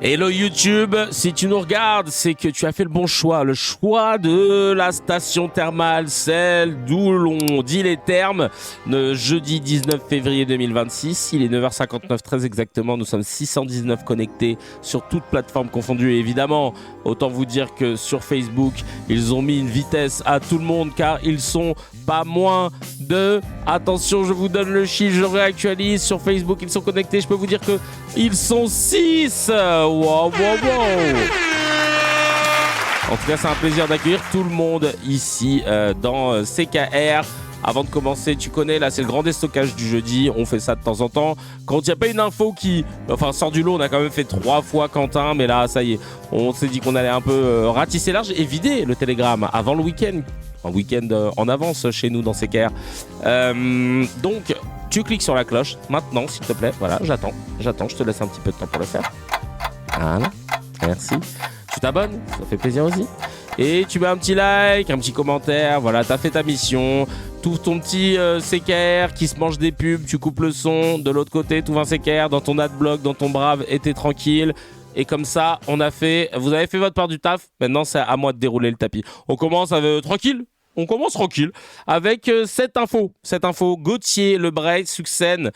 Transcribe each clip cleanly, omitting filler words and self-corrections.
Hello YouTube, si tu nous regardes, c'est que tu as fait le bon choix. Le choix de la station thermale, celle d'où l'on dit les termes. Le jeudi 19 février 2026, il est 9h59 très exactement. Nous sommes 619 connectés sur toutes plateformes confondues. Et évidemment, autant vous dire que sur Facebook, ils ont mis une vitesse à tout le monde car ils sont pas moins de... Attention, je vous donne le chiffre, je réactualise. Sur Facebook, ils sont connectés. Je peux vous dire que ils sont 6. Wow. En tout cas, c'est un plaisir d'accueillir tout le monde ici dans CKR. Avant de commencer, tu connais, là, c'est le grand déstockage du jeudi. On fait ça de temps en temps. Quand il n'y a pas une info qui sort du lot, on a quand même fait 3 fois Quentin. Mais là, ça y est, on s'est dit qu'on allait un peu ratisser large et vider le Telegram avant le week-end. Un week-end en avance chez nous dans CKR. Donc, tu cliques sur la cloche maintenant, s'il te plaît. Voilà, j'attends. Je te laisse un petit peu de temps pour le faire. Voilà, merci. Tu t'abonnes, ça fait plaisir aussi. Et tu mets un petit like, un petit commentaire. Voilà, t'as fait ta mission. T'ouvres ton petit CKR qui se mange des pubs. Tu coupes le son. De l'autre côté, t'ouvres un CKR dans ton adblock, dans ton Brave, et t'es tranquille. Et comme ça, vous avez fait votre part du taf. Maintenant, c'est à moi de dérouler le tapis. On commence tranquille. On commence tranquille avec cette info. Gauthier Lebray succède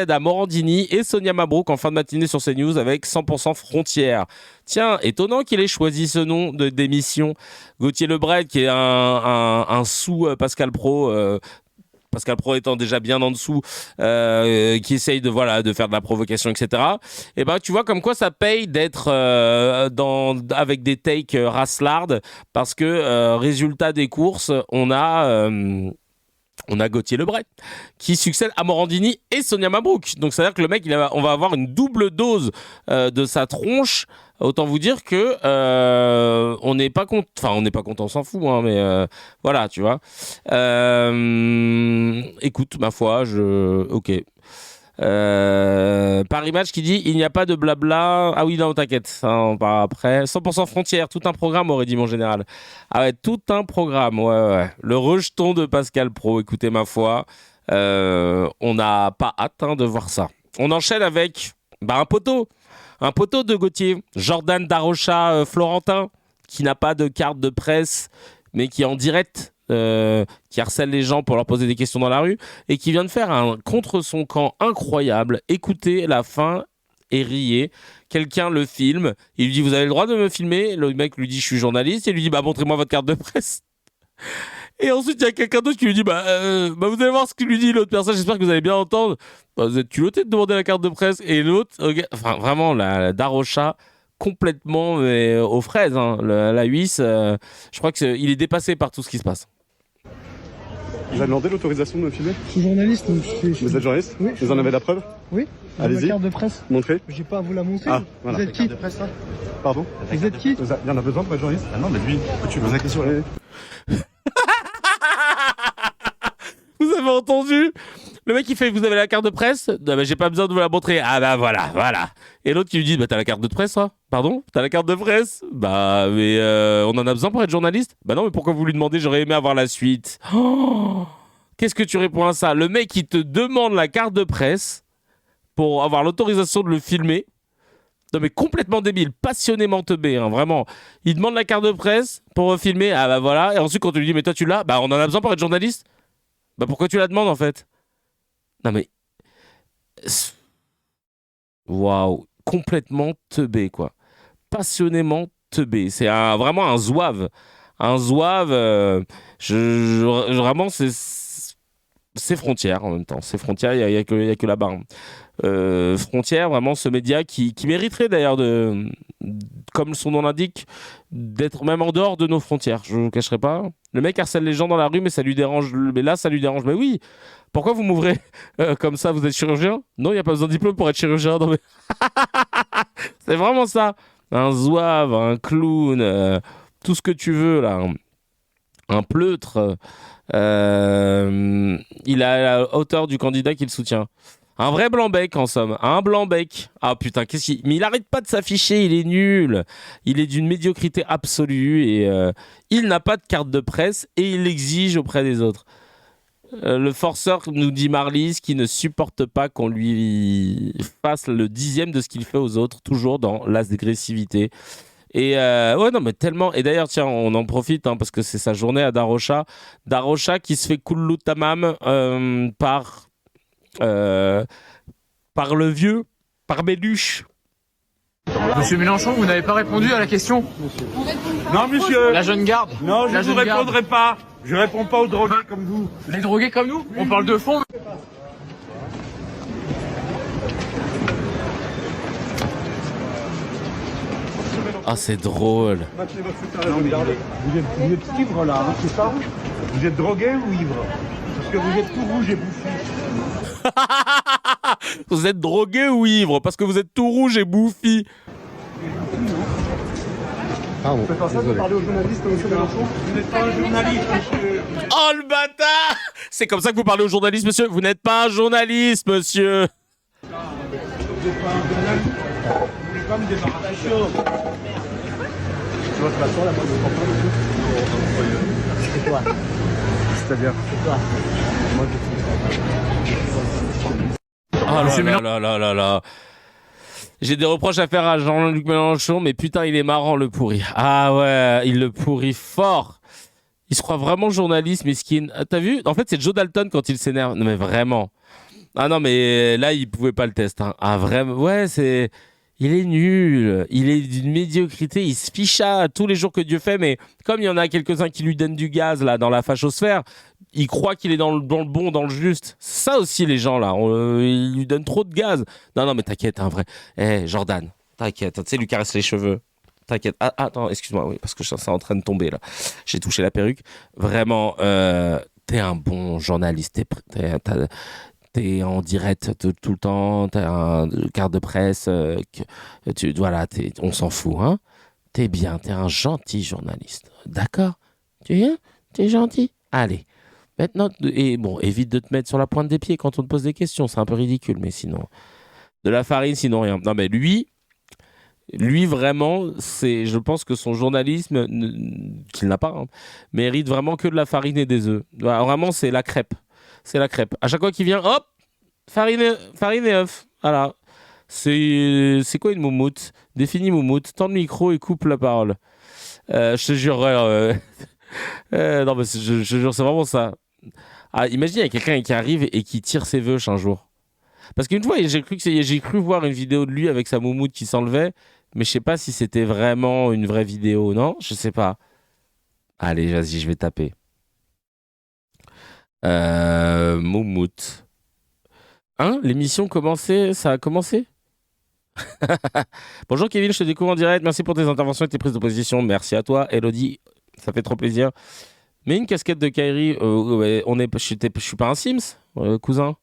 à Morandini et Sonia Mabrouk en fin de matinée sur CNews avec 100% Frontières. Tiens, étonnant qu'il ait choisi ce nom d'émission. Gauthier Lebray qui est un sous Pascal Pro. Pascal Pro étant déjà bien en dessous, qui essaye de faire de la provocation, etc. Et ben tu vois comme quoi ça paye d'être avec des takes raslardes, parce que résultat des courses, on a Gauthier Lebray qui succède à Morandini et Sonia Mabrouk. Donc c'est à dire que le mec, on va avoir une double dose de sa tronche. Autant vous dire que on n'est pas content. Enfin, on n'est pas content, on s'en fout, hein, mais voilà, tu vois. Écoute, ma foi, ok. Paris Match qui dit il n'y a pas de blabla. Ah oui, non, t'inquiète, ça, on parlera après. 100% Frontières, tout un programme, aurait dit mon général. Ah ouais, tout un programme, ouais. Le rejeton de Pascal Pro, écoutez, ma foi, on n'a pas hâte de voir ça. On enchaîne avec un poteau de Gauthier, Jordan Darocha Florentin, qui n'a pas de carte de presse, mais qui est en direct, qui harcèle les gens pour leur poser des questions dans la rue, et qui vient de faire un contre son camp incroyable. Écoutez la fin et riez. Quelqu'un le filme, il lui dit « Vous avez le droit de me filmer ?» Le mec lui dit « Je suis journaliste », et il lui dit « Montrez-moi votre carte de presse ». Et ensuite, il y a quelqu'un d'autre qui lui dit vous allez voir ce qu'il lui dit l'autre personne, j'espère que vous allez bien entendre. Vous êtes culotté de demander la carte de presse. Et l'autre, vraiment, la Darocha, complètement aux fraises. Hein. La Huisse, je crois qu'il est dépassé par tout ce qui se passe. Vous avez demandé l'autorisation de me filmer ? Je suis journaliste, donc Vous êtes journaliste ? Oui. Vous en avez la preuve ? Oui. Allez-y. Ma carte de presse. Montrez. J'ai pas à vous la montrer. Ah, voilà. Vous êtes qui ? De presse, là ? Pardon ? Vous êtes qui ? Il y en a besoin pour être journaliste ? Ah non, mais lui, tu poses la question. Vous avez entendu ? Le mec il fait « Vous avez la carte de presse ?» Non, mais j'ai pas besoin de vous la montrer. Ah bah voilà. Et l'autre qui lui dit « T'as la carte de presse, toi ? Pardon ? T'as la carte de presse ? Bah mais on en a besoin pour être journaliste ? Bah non, mais pourquoi vous lui demandez ? J'aurais aimé avoir la suite. Oh, qu'est-ce que tu réponds à ça ? Le mec il te demande la carte de presse pour avoir l'autorisation de le filmer. Non mais complètement débile, passionnément teubé, hein, vraiment. Il demande la carte de presse pour filmer. Ah bah voilà. Et ensuite quand tu lui dis « Mais toi tu l'as ? Bah on en a besoin pour être journaliste ? Bah pourquoi tu la demandes en fait ? » Non mais... Waouh, complètement teubé, quoi. Passionnément teubé. C'est vraiment un zouave. Un zouave, vraiment, c'est Frontières en même temps. C'est Frontières, il n'y a que la barre. Frontières, vraiment, ce média qui mériterait d'ailleurs, comme son nom l'indique, d'être même en dehors de nos frontières. Je ne vous cacherai pas. Le mec harcèle les gens dans la rue, mais ça lui dérange. Mais là, ça lui dérange. Mais oui, pourquoi vous m'ouvrez comme ça ? Vous êtes chirurgien ? Non, il n'y a pas besoin de diplôme pour être chirurgien. Non, mais... c'est vraiment ça. Un zouave, un clown, tout ce que tu veux, là. Un pleutre. Il est à la hauteur du candidat qu'il soutient. Un vrai blanc-bec, en somme. Un blanc-bec. Ah putain, mais il arrête pas de s'afficher, il est nul. Il est d'une médiocrité absolue et il n'a pas de carte de presse et il l'exige auprès des autres. Le forceur, nous dit Marlise, qui ne supporte pas qu'on lui fasse le 10e de ce qu'il fait aux autres, toujours dans l'agressivité. Et ouais, non, mais tellement. Et d'ailleurs, tiens, on en profite parce que c'est sa journée à Darosha. Darosha qui se fait kullu tamam par le vieux, par Béluche. Monsieur Mélenchon, vous n'avez pas répondu à la question. Non, monsieur. La jeune garde. Non, je La ne vous jeune garde. répondrai pas. Je réponds pas aux drogués comme vous. Les drogués comme nous. On parle de fond. Ah, c'est drôle. Vous êtes ivre là, c'est ça? Vous êtes drogué ou ivre? Parce que vous êtes tout rouge et bouffi. Vous êtes drogué ou ivre parce que vous êtes tout rouge et bouffi. Pardon, Vous faites pas ça de désolé. parler aux journalistes, monsieur Mélenchon? Vous n'êtes pas un journaliste, monsieur. Oh le bâtard! C'est comme ça que vous parlez aux journalistes, monsieur. Vous n'êtes pas un journaliste, monsieur. Vous n'êtes pas un journaliste. Vous voulez pas me débarrasser de choses. Tu vois, c'est la là, moi, je comprends pas, monsieur. C'est toi. C'est-à-dire? C'est toi. Moi, je suis. Oh Monsieur là là là là là. J'ai des reproches à faire à Jean-Luc Mélenchon, mais putain, il est marrant, le pourri. Ah ouais, il le pourrit fort. Il se croit vraiment journaliste, mesquine. Ah, t'as vu? En fait, c'est Joe Dalton quand il s'énerve. Non, mais vraiment. Ah non, mais là, il pouvait pas le tester. Ah, vraiment. Ouais, c'est... Il est nul. Il est d'une médiocrité. Il se ficha tous les jours que Dieu fait, mais comme il y en a quelques-uns qui lui donnent du gaz, là, dans la fachosphère, il croit qu'il est dans le bon, dans le juste. Ça aussi, les gens, là. Ils lui donnent trop de gaz. Non, mais t'inquiète, un vrai. Jordan, t'inquiète. Tu sais, lui caresse les cheveux. T'inquiète. Ah, attends, excuse-moi, oui, parce que c'est en train de tomber, là. J'ai touché la perruque. Vraiment, t'es un bon journaliste. T'es en direct tout le temps. T'as un carte de presse. Voilà, on s'en fout, hein. T'es bien, t'es un gentil journaliste. D'accord? Tu viens? T'es gentil? Allez. Maintenant, et bon, évite de te mettre sur la pointe des pieds quand on te pose des questions. C'est un peu ridicule, mais sinon. De la farine, sinon rien. Non, mais lui vraiment, je pense que son journalisme, qu'il n'a pas, mérite vraiment que de la farine et des œufs. Vraiment, c'est la crêpe. C'est la crêpe. À chaque fois qu'il vient, hop, farine et œufs. Voilà. C'est quoi une moumoute? Définis moumoute. Tends le micro et coupe la parole. Je te jure. Non, mais je jure, c'est vraiment ça. Ah, imagine, il y a quelqu'un qui arrive et qui tire ses vœux un jour. Parce qu'une fois, j'ai cru voir une vidéo de lui avec sa moumoute qui s'enlevait, mais je sais pas si c'était vraiment une vraie vidéo, non? Je sais pas. Allez, vas-y, je vais taper. Moumoute. Hein? L'émission commençait? Ça a commencé? Bonjour Kevin, je te découvre en direct. Merci pour tes interventions et tes prises de position. Merci à toi, Elodie. Ça fait trop plaisir. Mais une casquette de Kairi, je suis pas un Sims, cousin.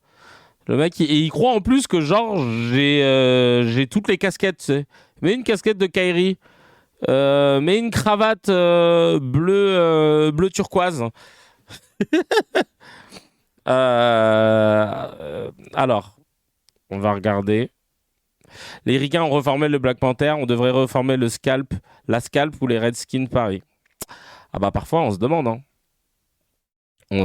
Le mec, il croit en plus que genre j'ai toutes les casquettes, tu sais. Mais une casquette de Kairi, mais une cravate bleu turquoise. Alors, on va regarder. Les Ricains ont reformé le Black Panther, on devrait reformer la Scalp ou les Redskins Paris. Ah bah parfois on se demande, hein.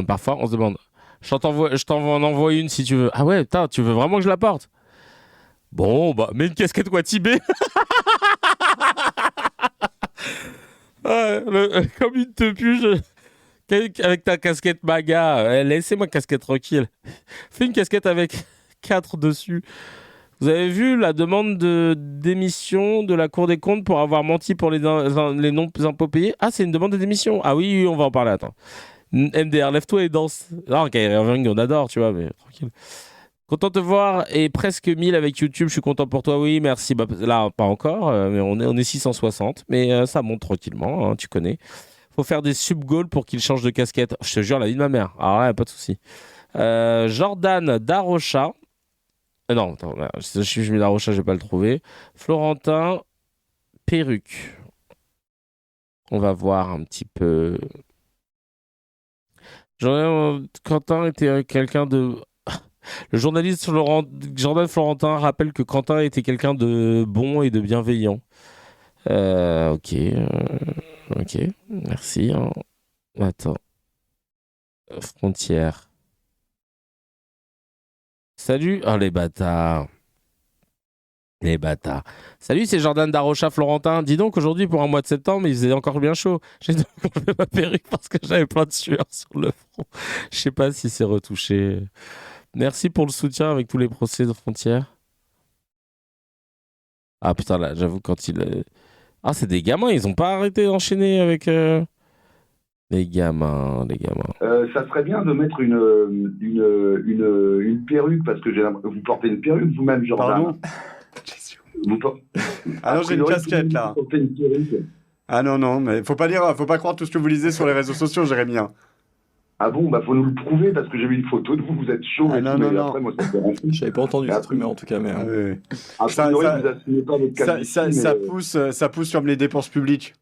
Parfois on se demande. Je t'envoie en envoyer une si tu veux. Ah ouais, putain, tu veux vraiment que je la porte? Bon, bah, mets une casquette Watibé. Comme une tepuche. Avec ta casquette MAGA. Laissez-moi casquette tranquille. Fais une casquette avec 4 dessus. Vous avez vu la demande de démission de la Cour des comptes pour avoir menti pour les non-impôts payés? Ah, c'est une demande de démission. Ah oui, on va en parler, attends. MDR, lève-toi et danse. Non, Kyrie Irving, on adore, tu vois, mais tranquille. Content de te voir et presque 1000 avec YouTube. Je suis content pour toi, oui, merci. Bah, là, pas encore, mais on est 660. Mais ça monte tranquillement, hein, tu connais. Faut faire des sub-goals pour qu'il change de casquette. Je te jure, la vie de ma mère. Alors là, pas de souci. Jordan Darocha. Non, attends, je mets Darocha, je vais pas le trouver. Florentin Perruque. On va voir un petit peu. Quentin était quelqu'un de... Le journaliste Jordan Florentin rappelle que Quentin était quelqu'un de bon et de bienveillant. Ok, merci. Hein. Attends. Frontière. Salut. Oh, les bâtards. Les bâtards. Salut, c'est Jordan Darocha Florentin. Dis donc, aujourd'hui, pour un mois de septembre, il faisait encore bien chaud. J'ai donc enlevé ma perruque parce que j'avais plein de sueur sur le front. Je sais pas si c'est retouché. Merci pour le soutien avec tous les procès de frontières. Ah putain, là, j'avoue, quand il... Ah, c'est des gamins, ils ont pas arrêté d'enchaîner avec... Les gamins. Ça serait bien de mettre une perruque, parce que vous portez une perruque vous-même, Jordan. Pardon. Vous por- Ah non, j'ai une A priori, casquette là. vous portez une perruque. Ah non, mais faut pas croire tout ce que vous lisez sur les réseaux sociaux, Jérémy. Hein. Ah bon, bah faut nous le prouver, parce que j'ai vu une photo de vous, vous êtes chaud. Ah et non, tout, non, mais non. après, moi, ça me dérange. J'avais pas entendu cette rumeur en tout cas, mais. Ah, oui. A Ça- priori, ça- vous assumez pas votre calvitie, Ça pousse comme les dépenses publiques.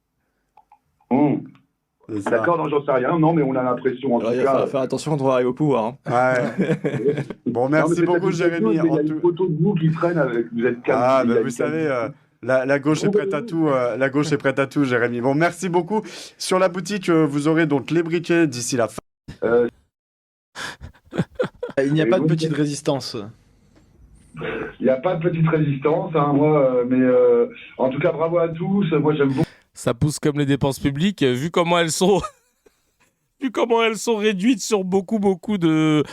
C'est ça. D'accord, non, j'en sais rien. Non, mais on a l'impression, en Alors, tout il va cas... falloir faire attention quand on va arriver au pouvoir. Hein. Ouais. Bon, merci beaucoup, Jérémy. Il y a une photo de vous qui traîne avec... Vous êtes calme. Ah, bah, vous savez, la gauche est prête à tout. La gauche est prête à tout, Jérémy. Bon, merci beaucoup. Sur la boutique, vous aurez donc les briquets d'ici la fin. Il n'y a Et pas de vous, petite résistance. Il n'y a pas de petite résistance, hein, moi, mais en tout cas, bravo à tous. Moi, j'aime beaucoup. Ça pousse comme les dépenses publiques, vu comment elles sont... Vu comment elles sont réduites sur dans beaucoup de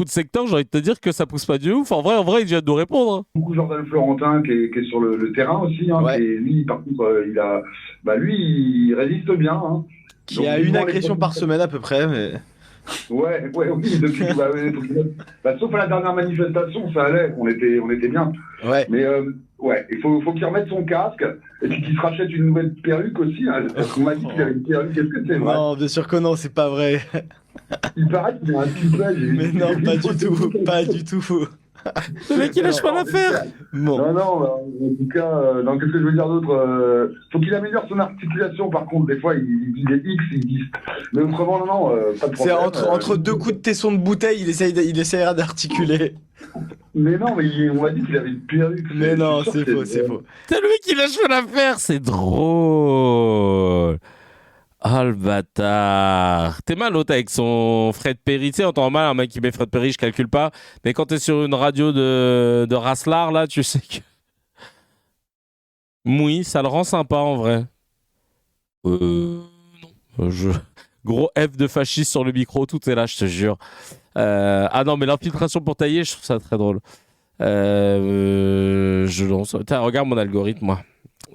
secteurs, j'ai envie de te dire que ça pousse pas du ouf. En vrai, il vient de nous répondre. Hein. Beaucoup Jordan Florentin qui est sur le terrain aussi. Hein, Ouais. et lui, par contre, il résiste bien. Hein. Qui Donc, a une vivement agression les- par semaine à peu près, mais. Ouais, oui, depuis. Sauf à la dernière manifestation, ça allait. On était bien. Ouais. Mais ouais, il faut qu'il remette son casque et puis qu'il se rachète une nouvelle perruque aussi. Hein, parce qu'on m'a dit qu'il avait une perruque. Est-ce que c'est vrai? Non, bien sûr que non, c'est pas vrai. Il paraît qu'il a un petit peu. Mais non, pas du tout, pas du tout faux. Le mec, il lâche pas l'affaire. Bon. Non, en tout cas, non, qu'est-ce que je veux dire d'autre faut qu'il améliore son articulation, par contre. Des fois, il dit des X, il dit. Mais autrement, non, pas de C'est problème. entre deux coups de tesson de bouteille, il essaiera d'articuler. Mais non, mais on m'a dit qu'il avait une perruque. Mais non, Je suis sûr c'est que faux, c'est faux. Putain, le mec, il lâche pas l'affaire. C'est drôle. Oh le bâtard. T'es mal l'autre avec son Fred Perry. Tu sais, en temps normal, un mec qui met Fred Perry, je calcule pas. Mais quand t'es sur une radio de Raslar, là, tu sais que. Oui, ça le rend sympa en vrai. Non. Gros F de fasciste sur le micro, tout est là, je te jure. Ah non, mais l'infiltration pour tailler, je trouve ça très drôle. Je lance. Tiens, regarde mon algorithme, moi.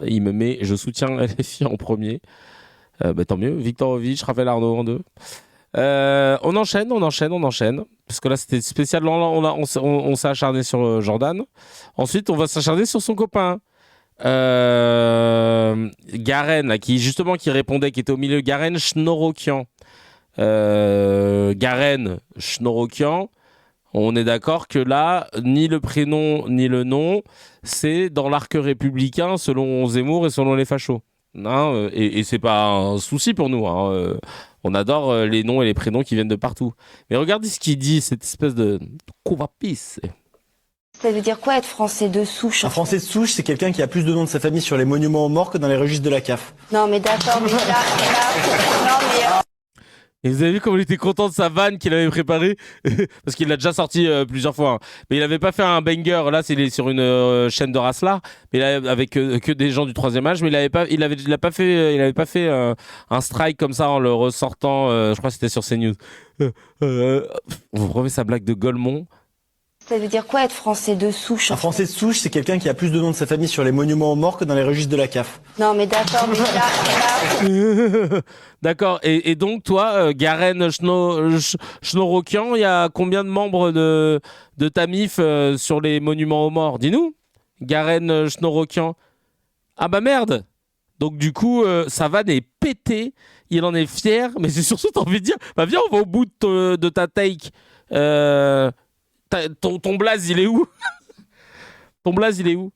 Il me met, je soutiens LFI en premier. Bah, tant mieux. Viktorovic, Raphaël Arnaud en 2. On enchaîne. Parce que là, c'était spécial. On s'est acharné sur Jordan. Ensuite, on va s'acharner sur son copain. Garen, là, qui répondait, qui était au milieu. Garen Chnorokian. Garen Chnorokian. On est d'accord que là, ni le prénom, ni le nom, c'est dans l'arc républicain selon Zemmour et selon les fachos. Hein, et c'est pas un souci pour nous. Hein. On adore les noms et les prénoms qui viennent de partout. Mais regardez ce qu'il dit, cette espèce de couvapis. Ça veut dire quoi être français de souche? Un français de souche, c'est quelqu'un qui a plus de noms de sa famille sur les monuments aux morts que dans les registres de la CAF. Non mais d'accord, mais là, non mais... Et vous avez vu comme il était content de sa vanne qu'il avait préparée parce qu'il l'a déjà sorti plusieurs fois. Hein. Mais il avait pas fait un banger. Là, c'est sur une chaîne de Raslar, mais avec que des gens du troisième âge. Mais il avait pas fait un strike comme ça en le ressortant. Je crois que c'était sur CNews. Vous remet sa blague de Golemont. Ça veut dire quoi être français de souche? Un français de souche, c'est quelqu'un qui a plus de noms de sa famille sur les monuments aux morts que dans les registres de la CAF. Non mais d'accord, mais là... D'accord. Et donc, toi, Garen Chnorokian, il y a combien de membres de ta MIF sur les monuments aux morts? Dis-nous. Garen Chnorokian. Ah bah merde. Donc du coup, sa vanne est pétée. Il en est fier. Mais c'est surtout, t'as envie de dire, bah viens, on va au bout de ta take. Ton blaze, il est où? Ton blaze, il est où?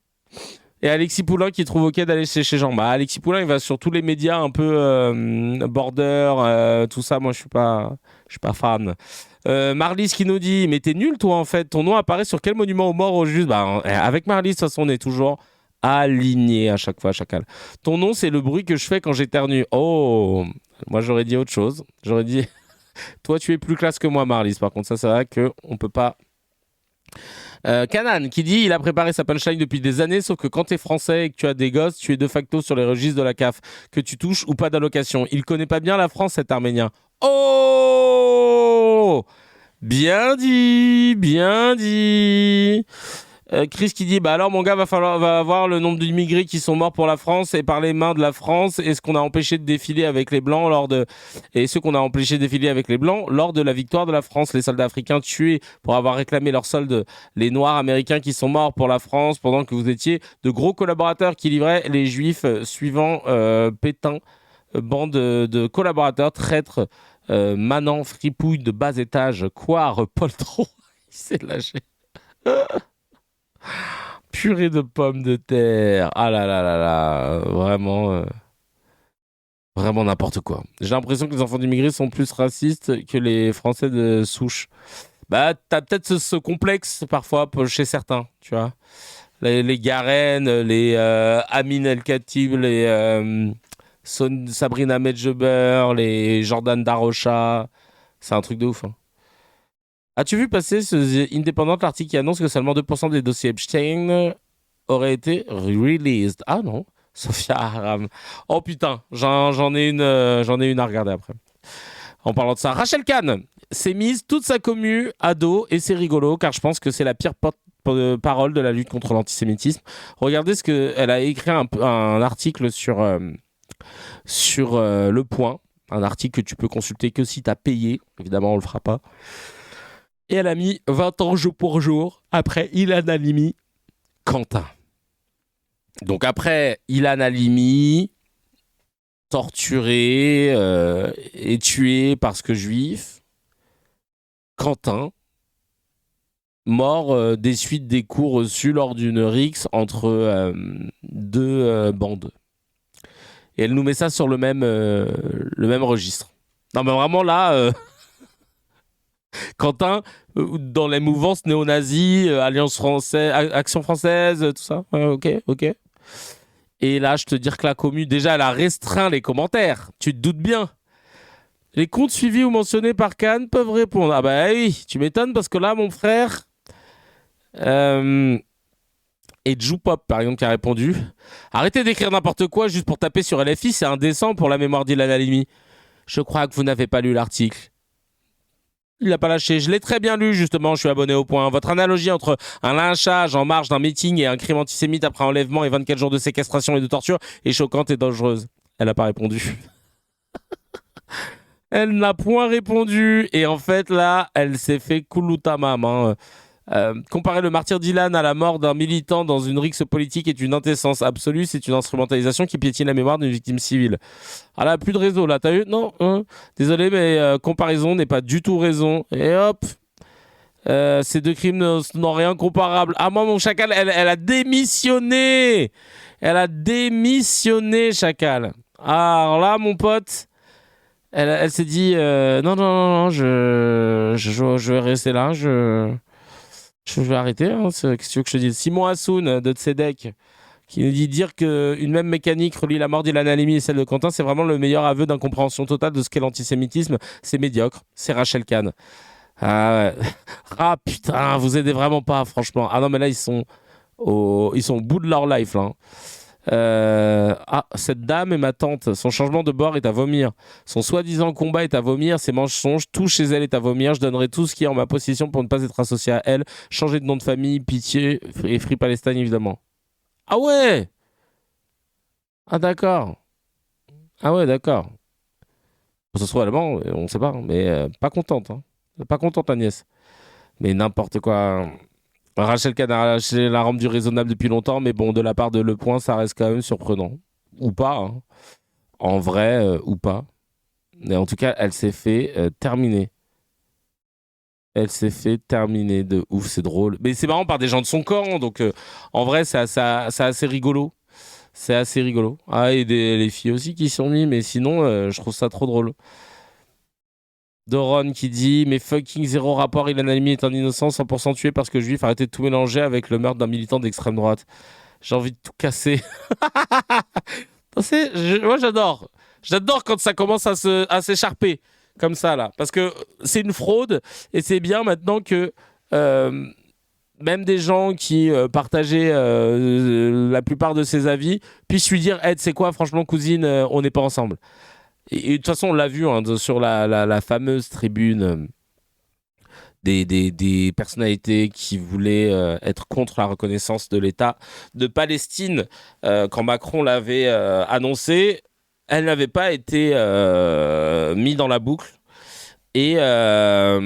Et Alexis Poulain qui trouve ok d'aller chez Jean. Bah, Alexis Poulain, il va sur tous les médias un peu border, tout ça. Moi, je suis pas fan. Marlys qui nous dit, mais t'es nul, toi, en fait. Ton nom apparaît sur quel monument aux morts au juste? Bah, avec Marlys, de toute façon, on est toujours aligné à chaque fois, chacal. Ton nom, c'est le bruit que je fais quand j'éternue. Oh, moi, j'aurais dit autre chose. J'aurais dit, toi, tu es plus classe que moi, Marlys. Par contre, ça, c'est vrai qu'on peut pas Kanan qui dit il a préparé sa punchline depuis des années, sauf que quand t'es français et que tu as des gosses, tu es de facto sur les registres de la CAF, que tu touches ou pas d'allocation. Il connaît pas bien la France, cet Arménien. Oh, bien dit, bien dit. Chris qui dit bah alors mon gars va avoir le nombre d'immigrés qui sont morts pour la France et par les mains de la France et ce qu'on a empêché de défiler avec les blancs et ceux qu'on a empêché de défiler avec les blancs lors de la victoire de la France, les soldats africains tués pour avoir réclamé leur solde, les noirs américains qui sont morts pour la France pendant que vous étiez de gros collaborateurs qui livraient les juifs suivant Pétain, bande de collaborateurs traîtres, manants, fripouilles de bas étage, Coire, Poltron. Il s'est lâché. Purée de pommes de terre. Ah là là là là. Vraiment n'importe quoi. J'ai l'impression que les enfants d'immigrés sont plus racistes que les Français de souche. Bah, t'as peut-être ce complexe parfois chez certains, tu vois. Les Garenne, les Amin El Khatib, les Sabrina Medjeber, les Jordan Darocha. C'est un truc de ouf, hein. As-tu vu passer ce Independent, l'article qui annonce que seulement 2% des dossiers Epstein auraient été released? Ah non, Sophia Aram. Oh putain, j'en ai une à regarder après. En parlant de ça, Rachel Kahn s'est mise toute sa commu à dos et c'est rigolo car je pense que c'est la pire parole de la lutte contre l'antisémitisme. Regardez ce qu'elle a écrit un article sur Le Point, un article que tu peux consulter que si tu as payé. Évidemment, on le fera pas. Et elle a mis 20 ans jour pour jour après Ilan Halimi, Quentin. Donc après Ilan Halimi, torturé et tué parce que juif, Quentin, mort des suites des coups reçus lors d'une rixe entre deux bandes. Et elle nous met ça sur le même registre. Non mais vraiment là... Quentin, dans les mouvances néo-nazis, Alliance française, Action française, tout ça. Ok. Et là, je te dis que la commu, déjà, elle a restreint les commentaires. Tu te doutes bien. Les comptes suivis ou mentionnés par Kahn peuvent répondre. Ah bah oui, tu m'étonnes parce que là, mon frère... Et Joupop, par exemple, qui a répondu « Arrêtez d'écrire n'importe quoi juste pour taper sur LFI, c'est indécent pour la mémoire d'Ilan Halimi. Je crois que vous n'avez pas lu l'article. » Il l'a pas lâché. Je l'ai très bien lu, justement. Je suis abonné au Point. Votre analogie entre un lynchage en marge d'un meeting et un crime antisémite après enlèvement et 24 jours de séquestration et de torture est choquante et dangereuse. Elle n'a pas répondu. Elle n'a point répondu. Et en fait, là, elle s'est fait kouloutamam. Hein. Comparer le martyr d'Ilan à la mort d'un militant dans une rixe politique est une indécence absolue. C'est une instrumentalisation qui piétine la mémoire d'une victime civile. Ah là, plus de réseau là, t'as vu? Non, désolé, mais comparaison n'est pas du tout raison. Et hop, ces deux crimes n'ont rien comparable. Ah moi, mon chacal, elle a démissionné. Elle a démissionné, chacal. Ah, alors là, mon pote, elle s'est dit non, je vais rester là, je vais arrêter, hein. Qu'est-ce que tu veux que je te dise? Simon Hassoun de Tzedek qui nous dit dire qu'une même mécanique relie la mort d'Ilan Halimi et celle de Quentin, c'est vraiment le meilleur aveu d'incompréhension totale de ce qu'est l'antisémitisme. C'est médiocre. C'est Rachel Kahn. Ah putain, vous aidez vraiment pas, franchement. Ah non, mais là, ils sont au bout de leur life, là. Cette dame est ma tante. Son changement de bord est à vomir. Son soi-disant combat est à vomir. Ses mensonges, tout chez elle est à vomir. Je donnerai tout ce qui est en ma possession pour ne pas être associé à elle. Changer de nom de famille, pitié et Free Palestine, évidemment. Ah ouais. Ah d'accord. Ah ouais, d'accord. Ce soit allemand, on sait pas, mais pas contente. Hein. Pas contente, Agnès. Mais n'importe quoi. Rachel Kahn a lâché la rampe du raisonnable depuis longtemps, mais bon, de la part de Le Point, ça reste quand même surprenant. Ou pas, hein. En vrai, ou pas. Mais en tout cas, elle s'est fait terminer. Elle s'est fait terminer de ouf, c'est drôle. Mais c'est marrant par des gens de son camp, donc en vrai, c'est assez rigolo. C'est assez rigolo. Ah, et les filles aussi qui sont mis, mais sinon, je trouve ça trop drôle. Doron qui dit mais fucking zéro rapport, Ilan Halimi est un innocent 100% tué parce que juif, arrêtez de tout mélanger avec le meurtre d'un militant d'extrême droite. J'ai envie de tout casser. Moi j'adore quand ça commence à s'écharper comme ça là, parce que c'est une fraude et c'est bien maintenant que même des gens qui partageaient la plupart de ses avis puissent lui dire hey, tu sais quoi, franchement, cousine, on n'est pas ensemble. Et de toute façon, on l'a vu sur la fameuse tribune des personnalités qui voulaient être contre la reconnaissance de l'État de Palestine quand Macron l'avait annoncé. Elle n'avait pas été mise dans la boucle et elle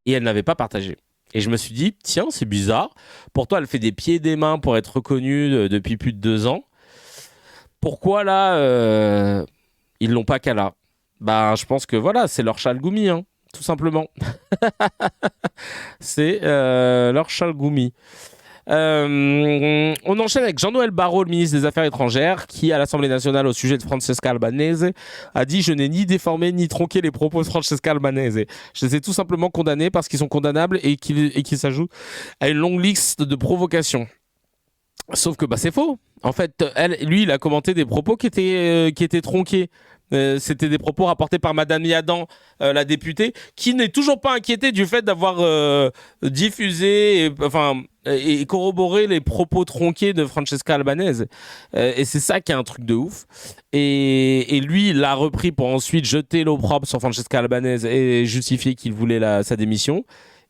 n'avait pas partagé. Et je me suis dit, tiens, c'est bizarre. Pourtant, elle fait des pieds et des mains pour être reconnue depuis plus de 2 ans. Pourquoi là, ils l'ont pas qu'à là? Bah, je pense que voilà, c'est leur chalgoumi, hein, tout simplement. C'est leur chalgoumi. On enchaîne avec Jean-Noël Barrot, le ministre des Affaires étrangères, qui à l'Assemblée nationale au sujet de Francesca Albanese a dit: je n'ai ni déformé ni tronqué les propos de Francesca Albanese. Je les ai tout simplement condamnés parce qu'ils sont condamnables et qu'ils s'ajoutent à une longue liste de provocations. Sauf que bah, c'est faux. En fait, lui, il a commenté des propos qui étaient tronqués. C'était des propos rapportés par Madame Yadan, la députée, qui n'est toujours pas inquiétée du fait d'avoir diffusé et corroboré les propos tronqués de Francesca Albanese. Et c'est ça qui est un truc de ouf. Et lui, il l'a repris pour ensuite jeter l'opprobre sur Francesca Albanese et justifier qu'il voulait sa démission.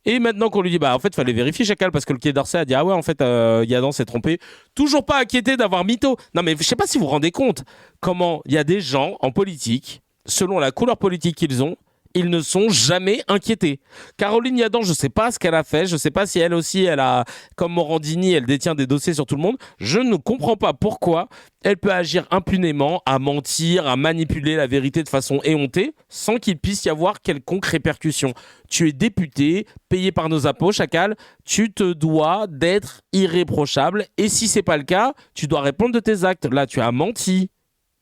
Et maintenant qu'on lui dit, bah en fait, fallait vérifier Chacal parce que le Quai d'Orsay a dit, ah ouais, en fait, Yadan s'est trompé. Toujours pas inquiété d'avoir mytho. Non, mais je sais pas si vous vous rendez compte comment il y a des gens en politique, selon la couleur politique qu'ils ont, ils ne sont jamais inquiétés. Caroline Yadan, je sais pas ce qu'elle a fait. Je sais pas si elle aussi, elle a, comme Morandini, elle détient des dossiers sur tout le monde. Je ne comprends pas pourquoi elle peut agir impunément, à mentir, à manipuler la vérité de façon éhontée, sans qu'il puisse y avoir quelconque répercussion. Tu es député, payé par nos impôts, Chacal. Tu te dois d'être irréprochable. Et si c'est pas le cas, tu dois répondre de tes actes. Là, tu as menti.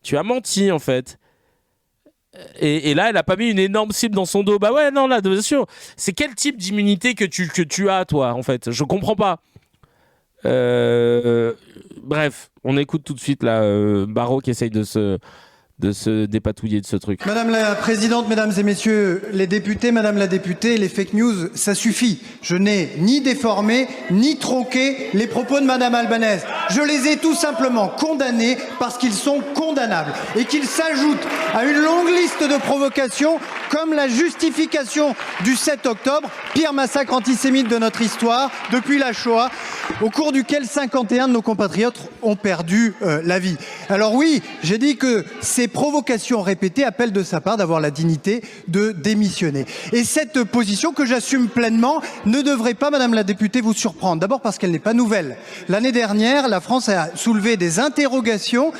Tu as menti, en fait. Et là, elle a pas mis une énorme cible dans son dos. Bah ouais, non, là, bien sûr. C'est quel type d'immunité que tu as, toi, en fait? Je comprends pas. Bref, on écoute tout de suite là, Barrot qui essaye de se dépatouiller de ce truc. Madame la Présidente, Mesdames et Messieurs les députés, Madame la députée, les fake news, ça suffit. Je n'ai ni déformé, ni tronqué les propos de Madame Albanese. Je les ai tout simplement condamnés parce qu'ils sont condamnables et qu'ils s'ajoutent à une longue liste de provocations comme la justification du 7 octobre, pire massacre antisémite de notre histoire depuis la Shoah, au cours duquel 51 de nos compatriotes ont perdu la vie. Alors oui, j'ai dit que ces provocations répétées appellent de sa part d'avoir la dignité de démissionner. Et cette position que j'assume pleinement ne devrait pas, Madame la députée, vous surprendre. D'abord parce qu'elle n'est pas nouvelle. L'année dernière, la France a soulevé des interrogations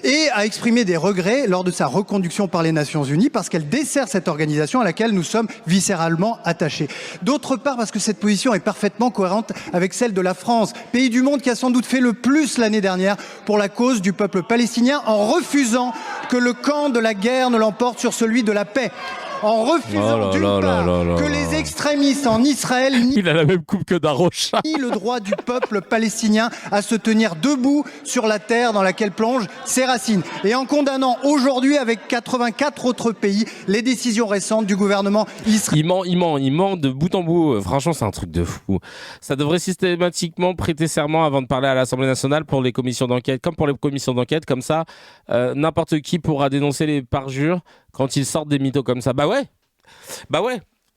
et a exprimé des regrets lors de sa reconduction par les Nations Unies parce qu'elle dessert cette organisation à laquelle nous sommes viscéralement attachés. D'autre part parce que cette position est parfaitement cohérente avec celle de la France, pays du monde qui a sans doute fait le plus l'année dernière pour la cause du peuple palestinien en refusant que le camp de la guerre ne l'emporte sur celui de la paix. En refusant d'une part que les extrémistes en Israël il a la même coupe que Darocha. nient le droit du peuple palestinien à se tenir debout sur la terre dans laquelle plongent ses racines. Et en condamnant aujourd'hui avec 84 autres pays les décisions récentes du gouvernement israélien. Il ment de bout en bout. Franchement, c'est un truc de fou. Ça devrait systématiquement prêter serment avant de parler à l'Assemblée nationale pour les commissions d'enquête. Comme pour les commissions d'enquête, comme ça, n'importe qui pourra dénoncer les parjures quand ils sortent des mythos comme ça. Bah ouais.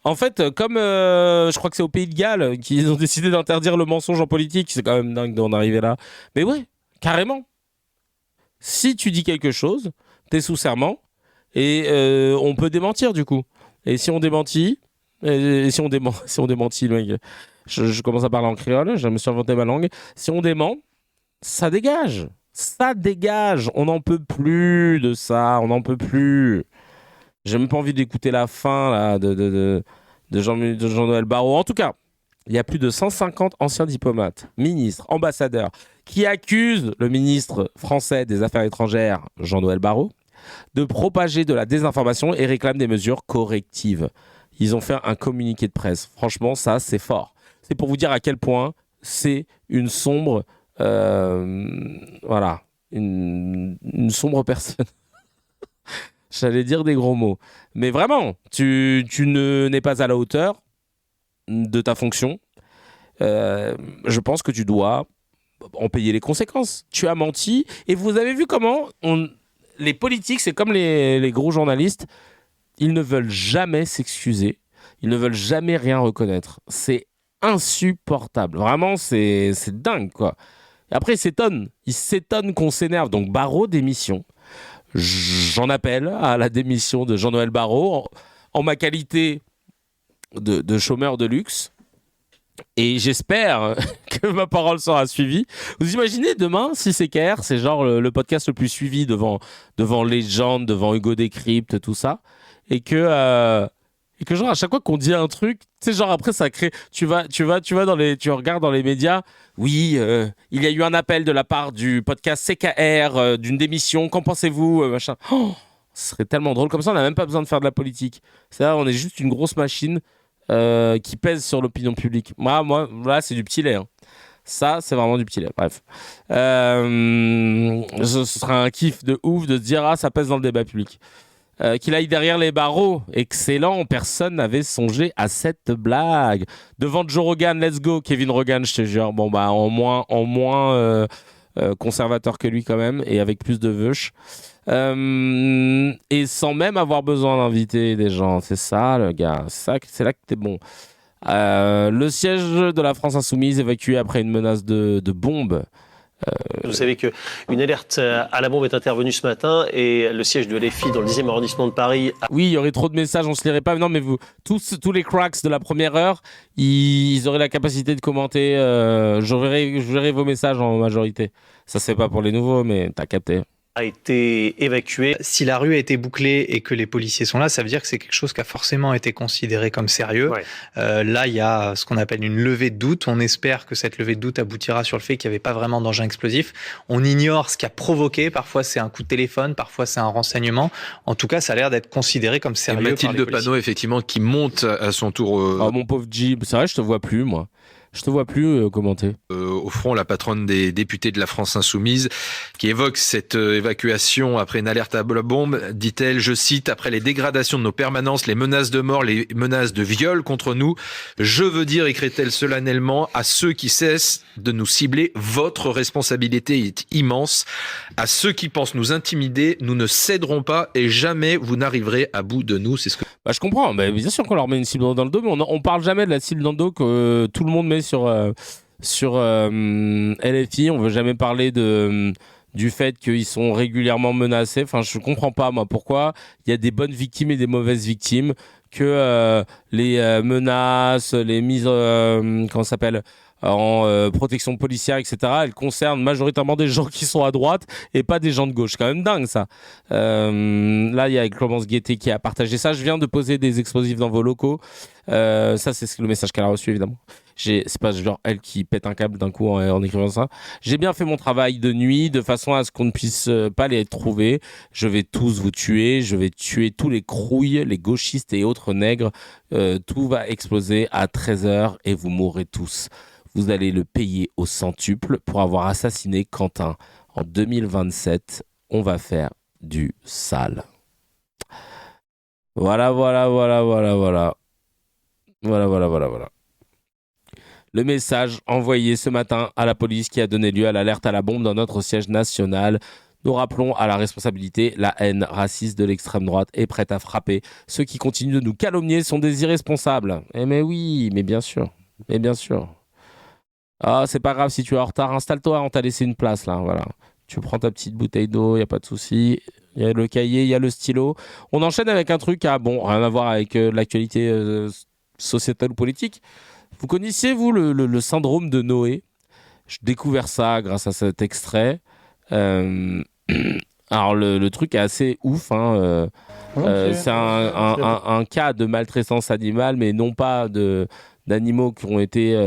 En fait, comme je crois que c'est au Pays de Galles qu'ils ont décidé d'interdire le mensonge en politique, c'est quand même dingue d'en arriver là. Mais ouais, carrément. Si tu dis quelque chose, t'es sous serment et on peut démentir du coup. Et si on démentit, si on démentit, mec, je commence à parler en créole, je me suis inventé ma langue. Si on dément, ça dégage. Ça dégage. On n'en peut plus de ça. On n'en peut plus. J'ai même pas envie d'écouter la fin là, de Jean-Noël Barrot. En tout cas, il y a plus de 150 anciens diplomates, ministres, ambassadeurs, qui accusent le ministre français des Affaires étrangères, Jean-Noël Barrot, de propager de la désinformation et réclament des mesures correctives. Ils ont fait un communiqué de presse. Franchement, ça, c'est fort. C'est pour vous dire à quel point c'est une sombre... voilà. Une sombre personne. J'allais dire des gros mots. Mais vraiment, tu n'es pas à la hauteur de ta fonction. je pense que tu dois en payer les conséquences. Tu as menti. Et vous avez vu comment les politiques, c'est comme les gros journalistes, ils ne veulent jamais s'excuser. Ils ne veulent jamais rien reconnaître. C'est insupportable. Vraiment, c'est dingue, quoi. Et après, ils s'étonnent qu'on s'énerve. Donc, Barrot, démission. J'en appelle à la démission de Jean-Noël Barrot en ma qualité de chômeur de luxe. Et j'espère que ma parole sera suivie. Vous imaginez demain, si CKR, c'est genre le podcast le plus suivi devant Legend, devant Hugo Décrypte, tout ça. Et que genre à chaque fois qu'on dit un truc, tu sais, genre après ça crée, tu regardes dans les médias, oui, il y a eu un appel de la part du podcast CKR, d'une démission, qu'en pensez-vous, machin. Oh, ce serait tellement drôle, comme ça on n'a même pas besoin de faire de la politique. C'est-à-dire on est juste une grosse machine qui pèse sur l'opinion publique. Moi, là c'est du petit lait. Hein. Ça, c'est vraiment du petit lait. Bref. Ce sera un kiff de ouf de se dire, ah, ça pèse dans le débat public. Qu'il aille derrière les barreaux. Excellent, personne n'avait songé à cette blague. Devant Joe Rogan, let's go, Kevin Rogan, je te jure. Bon, bah, en moins conservateur que lui quand même, et avec plus de veuches. Et sans même avoir besoin d'inviter des gens. C'est ça, le gars. C'est là que t'es bon. Le siège de la France Insoumise évacué après une menace de bombe. Vous savez qu'une alerte à la bombe est intervenue ce matin et le siège de LFI dans le 10e arrondissement de Paris... Oui, il y aurait trop de messages, on ne se lirait pas. Non, mais vous, tous les cracks de la première heure, ils auraient la capacité de commenter. Je verrai vos messages en majorité. Ça, c'est pas pour les nouveaux, mais t'as capté. A été évacué. Si la rue a été bouclée et que les policiers sont là, ça veut dire que c'est quelque chose qui a forcément été considéré comme sérieux. Ouais. Là, il y a ce qu'on appelle une levée de doute. On espère que cette levée de doute aboutira sur le fait qu'il n'y avait pas vraiment d'engin explosif. On ignore ce qui a provoqué. Parfois, c'est un coup de téléphone. Parfois, c'est un renseignement. En tout cas, ça a l'air d'être considéré comme sérieux. Et Mathilde Panot, effectivement, qui monte à son tour. Oh, mon pauvre Jib, c'est vrai, je te vois plus, moi. Je te vois plus commenter. Au front, la patronne des députés de la France Insoumise, qui évoque cette évacuation après une alerte à la bombe, dit-elle, je cite, après les dégradations de nos permanences, les menaces de mort, les menaces de viol contre nous, je veux dire, écrit-elle solennellement, à ceux qui cessent de nous cibler, votre responsabilité est immense. À ceux qui pensent nous intimider, nous ne céderons pas et jamais vous n'arriverez à bout de nous. C'est ce que... Bah, je comprends, mais bien sûr qu'on leur met une cible dans le dos, mais on parle jamais de la cible dans le dos que tout le monde met sur LFI. On veut jamais parler du fait qu'ils sont régulièrement menacés. Enfin, je comprends pas, moi, pourquoi il y a des bonnes victimes et des mauvaises victimes, que les menaces, les mises, comment ça s'appelle, en protection policière, etc., elles concernent majoritairement des gens qui sont à droite et pas des gens de gauche. C'est quand même dingue, ça. Là, il y a Clémence Guettet qui a partagé ça. Je viens de poser des explosifs dans vos locaux. Ça, c'est le message qu'elle a reçu, évidemment. C'est pas genre elle qui pète un câble d'un coup en écrivant ça. J'ai bien fait mon travail de nuit de façon à ce qu'on ne puisse pas les trouver. Je vais tous vous tuer. Je vais tuer tous les crouilles, les gauchistes et autres nègres. Tout va exploser à 13h et vous mourrez tous. Vous allez le payer au centuple pour avoir assassiné Quentin. En 2027, on va faire du sale. Voilà. Le message envoyé ce matin à la police qui a donné lieu à l'alerte à la bombe dans notre siège national. Nous rappelons à la responsabilité, la haine raciste de l'extrême droite est prête à frapper. Ceux qui continuent de nous calomnier sont des irresponsables. Mais oui, mais bien sûr. Ah, c'est pas grave si tu es en retard, installe-toi, on t'a laissé une place là, voilà. Tu prends ta petite bouteille d'eau, y a pas de souci. Il y a le cahier, il y a le stylo. On enchaîne avec un truc rien à voir avec l'actualité sociétale ou politique. Vous connaissiez, vous, le syndrome de Noé? J'ai découvert ça grâce à cet extrait. Alors, le truc est assez ouf. Hein. C'est un cas de maltraitance animale, mais non pas d'animaux qui ont été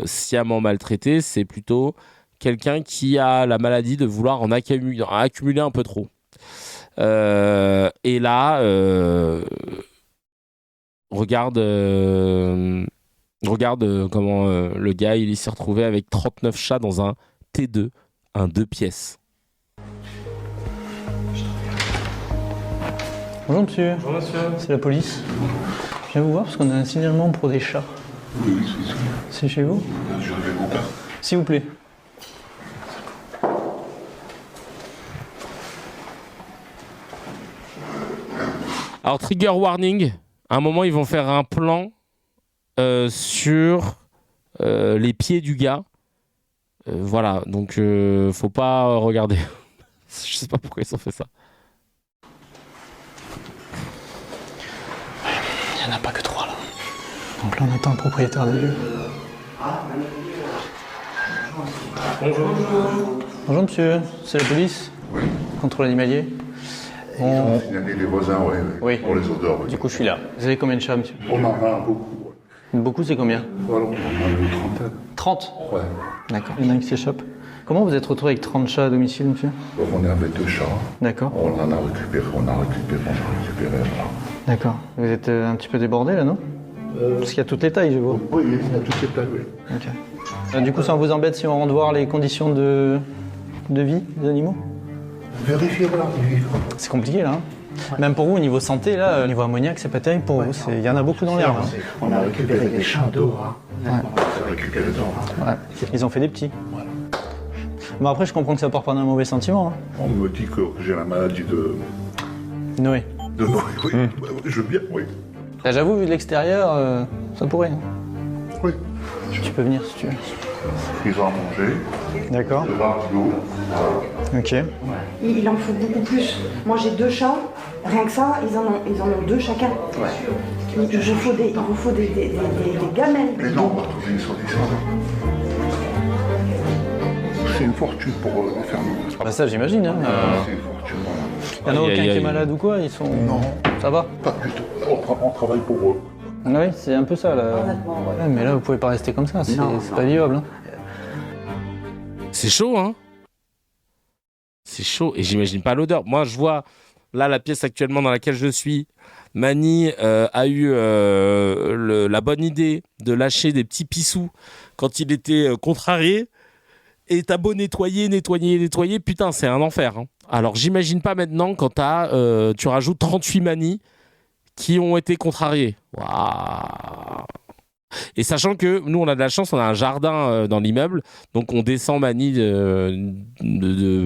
sciemment maltraités. C'est plutôt quelqu'un qui a la maladie de vouloir en accumuler un peu trop. Et là, regarde comment le gars il s'est retrouvé avec 39 chats dans un T2, un 2 pièces. Bonjour monsieur. Bonjour monsieur. C'est la police. Je viens vous voir parce qu'on a un signalement pour des chats. Oui, C'est chez vous? Je vais mon père. S'il vous plaît. Alors, trigger warning. À un moment, ils vont faire un plan sur les pieds du gars. Voilà, donc faut pas regarder. Je sais pas pourquoi ils ont fait ça. Il n'y en a pas que 3 là. Donc là on attend le propriétaire des lieux. Bonjour. Bonjour monsieur, c'est la police? Oui. Contrôle animalier? Ils ont signalé les voisins, Oui. pour les odeurs. Oui. Du coup je suis là. Vous avez combien de chats monsieur? On en a beaucoup. Beaucoup c'est combien? Voilà, on en a une trentaine. 30? Ouais. D'accord. Il y en a un qui s'échappe. Comment vous êtes retrouvé avec 30 chats à domicile monsieur? Donc on est avec 2 chats. D'accord. On en a récupéré, voilà. D'accord. Vous êtes un petit peu débordé là non? Parce qu'il y a toutes les tailles je vois. Oui, il y a toutes les tailles, oui. Ok. Du coup ça vous embête si on rentre voir les conditions de vie des animaux? Vérifiez, voilà. C'est compliqué là. Même pour vous, au niveau santé, là, au niveau ammoniaque, c'est pas terrible pour vous. Il y en a beaucoup dans l'air. On a récupéré des chats d'eau. Ouais. On a récupéré d'eau. Ouais. Ils ont fait des petits. Voilà. Bon, après, je comprends que ça part pas d'un mauvais sentiment. Hein. On me dit que j'ai la maladie de Noé. De Noé, oui. Je veux bien, oui. Là, j'avoue, vu de l'extérieur, ça pourrait. Hein. Oui. Tu peux venir si tu veux. Ils ont à manger. D'accord. De l'eau. Ok. Il en faut beaucoup plus. Moi j'ai 2 chats, rien que ça, ils en ont 2 chacun. Ouais. Il vous faut des gamelles. Les gens partout, ils sont des C'est une fortune pour les fermes. Bah ça j'imagine. Hein. C'est une fortune. Il n'y en a aucun qui est malade ou quoi? Ils sont... Non. Ça va? Pas du tout. On travaille pour eux. Ah oui, c'est un peu ça là. Ouais, mais là vous pouvez pas rester comme ça, c'est pas vivable. Hein. C'est chaud, hein? C'est chaud. Et j'imagine pas l'odeur. Moi, je vois, là, la pièce actuellement dans laquelle je suis, Mani a eu la bonne idée de lâcher des petits pissous quand il était contrarié. Et t'as beau nettoyer, putain, c'est un enfer. Hein. Alors, j'imagine pas maintenant quand tu rajoutes 38 Mani qui ont été contrariés. Waouh! Et sachant que nous, on a de la chance, on a un jardin dans l'immeuble, donc on descend Mani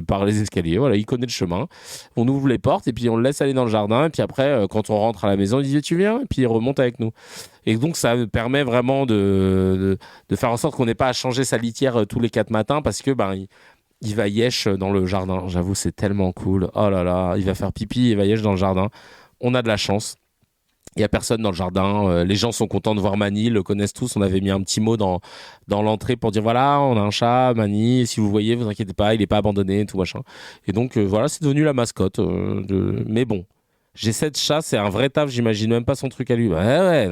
par les escaliers. Voilà, il connaît le chemin. On ouvre les portes et puis on le laisse aller dans le jardin. Et puis après, quand on rentre à la maison, il dit tu viens, et puis il remonte avec nous. Et donc ça permet vraiment de faire en sorte qu'on n'ait pas à changer sa litière tous les 4 matins parce que il va yèche dans le jardin. J'avoue, c'est tellement cool. Oh là là, il va faire pipi, il va yèche dans le jardin. On a de la chance. Il n'y a personne dans le jardin. Les gens sont contents de voir Mani, ils le connaissent tous. On avait mis un petit mot dans l'entrée pour dire voilà, on a un chat, Mani. Si vous voyez, vous inquiétez pas, il n'est pas abandonné, tout machin. Et donc voilà, c'est devenu la mascotte. Mais bon, j'ai 7 chats, c'est un vrai taf. J'imagine même pas son truc à lui. Ouais.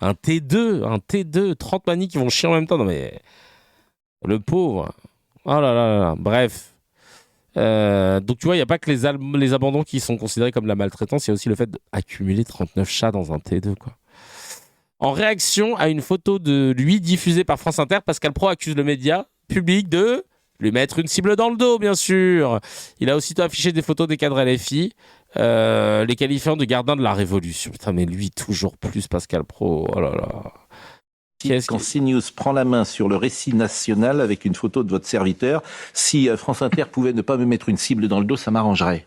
Un T2, 30 Mani qui vont chier en même temps. Non mais le pauvre. Oh là là. Bref. Donc tu vois, il n'y a pas que les abandons qui sont considérés comme la maltraitance, il y a aussi le fait d'accumuler 39 chats dans un T2 quoi. En réaction à une photo de lui diffusée par France Inter, Pascal Praud accuse le média public de lui mettre une cible dans le dos, bien sûr. Il a aussitôt affiché des photos des cadres LFI, les qualifiant de gardien de la révolution. Putain, mais lui, toujours plus Pascal Praud. Oh là là. Quand CNews prend la main sur le récit national avec une photo de votre serviteur, si France Inter pouvait ne pas me mettre une cible dans le dos, ça m'arrangerait.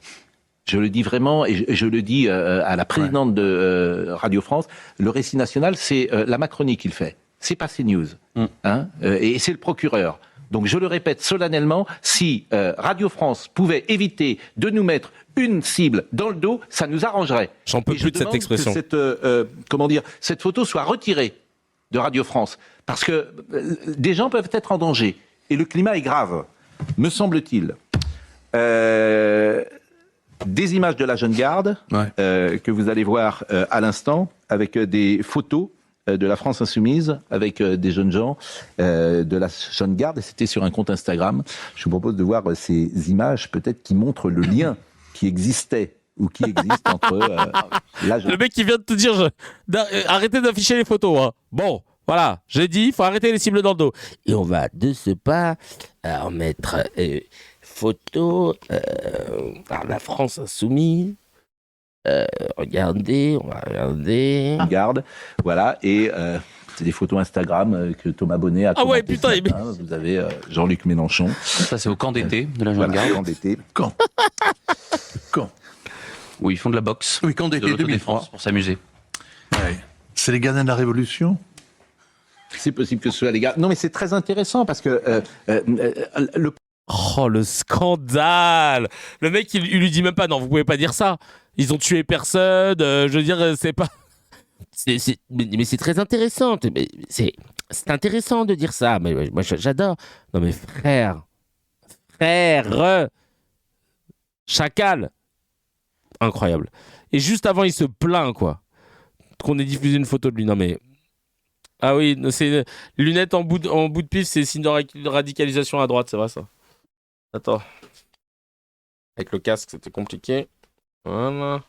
Je le dis vraiment, et je le dis à la présidente de Radio France, le récit national, c'est la Macronie qui le fait. C'est pas CNews. Hein, et c'est le procureur. Donc je le répète solennellement, si Radio France pouvait éviter de nous mettre une cible dans le dos, ça nous arrangerait. J'en peux plus de cette expression. Que cette photo soit retirée de Radio France, parce que des gens peuvent être en danger, et le climat est grave, me semble-t-il. Des images de la jeune garde, que vous allez voir à l'instant, avec des photos de la France Insoumise, avec des jeunes gens de la jeune garde, et c'était sur un compte Instagram. Je vous propose de voir ces images, peut-être qui montrent le lien qui existait ou qui existe entre le mec qui vient de te dire arrêtez d'afficher les photos. Hein. Bon, voilà, j'ai dit, il faut arrêter les cibles dans le dos. Et on va de ce pas en mettre photo la France Insoumise. Regardez, on va regarder. Garde, voilà, et C'est des photos Instagram que Thomas Bonnet a commentées ce matin. Vous avez Jean-Luc Mélenchon. Ça, c'est au camp d'été de la Jeune Garde. Camp d'été. Quand Où ils font de la boxe. Oui, camp d'été de l'autodéfense 2003. pour s'amuser. Ouais. C'est les gardiens de la Révolution. C'est possible que ce soit les gars. Non, mais c'est très intéressant parce que le. Oh, le scandale! Le mec, il lui dit même pas, non, vous pouvez pas dire ça. Ils ont tué personne, je veux dire, c'est pas... Mais c'est très intéressant. C'est intéressant de dire ça, mais moi j'adore. Non mais frère, chacal. Incroyable. Et juste avant, il se plaint, quoi. Qu'on ait diffusé une photo de lui. Non mais... Ah oui, c'est lunettes en bout de piste, c'est signe de radicalisation à droite, c'est vrai ça. Attends. Avec le casque, c'était compliqué. Voilà.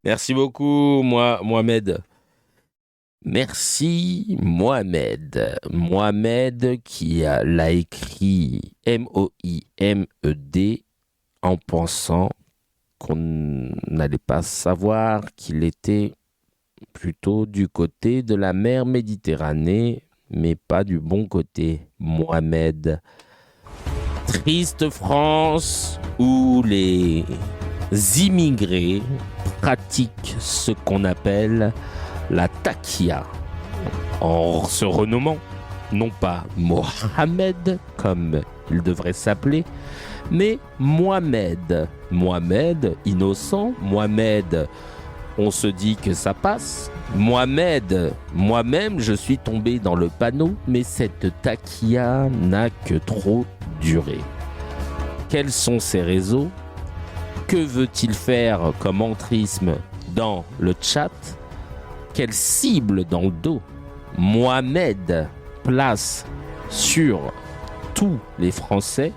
Merci beaucoup, Mohamed. Merci, Mohamed. Mohamed qui l'a écrit M-O-I-M-E-D en pensant qu'on n'allait pas savoir qu'il était plutôt du côté de la mer Méditerranée, mais pas du bon côté. Mohamed. Triste France où les immigrés pratiquent ce qu'on appelle la takia en se renommant non pas Mohamed comme il devrait s'appeler, mais Mohamed. Mohamed innocent, Mohamed on se dit que ça passe. Mohamed, moi-même je suis tombé dans le panneau, mais cette takia n'a que trop duré. Quels sont ses réseaux? Que veut-il faire comme entrisme dans le chat? Quelle cible dans le dos Mohamed place sur tous les Français?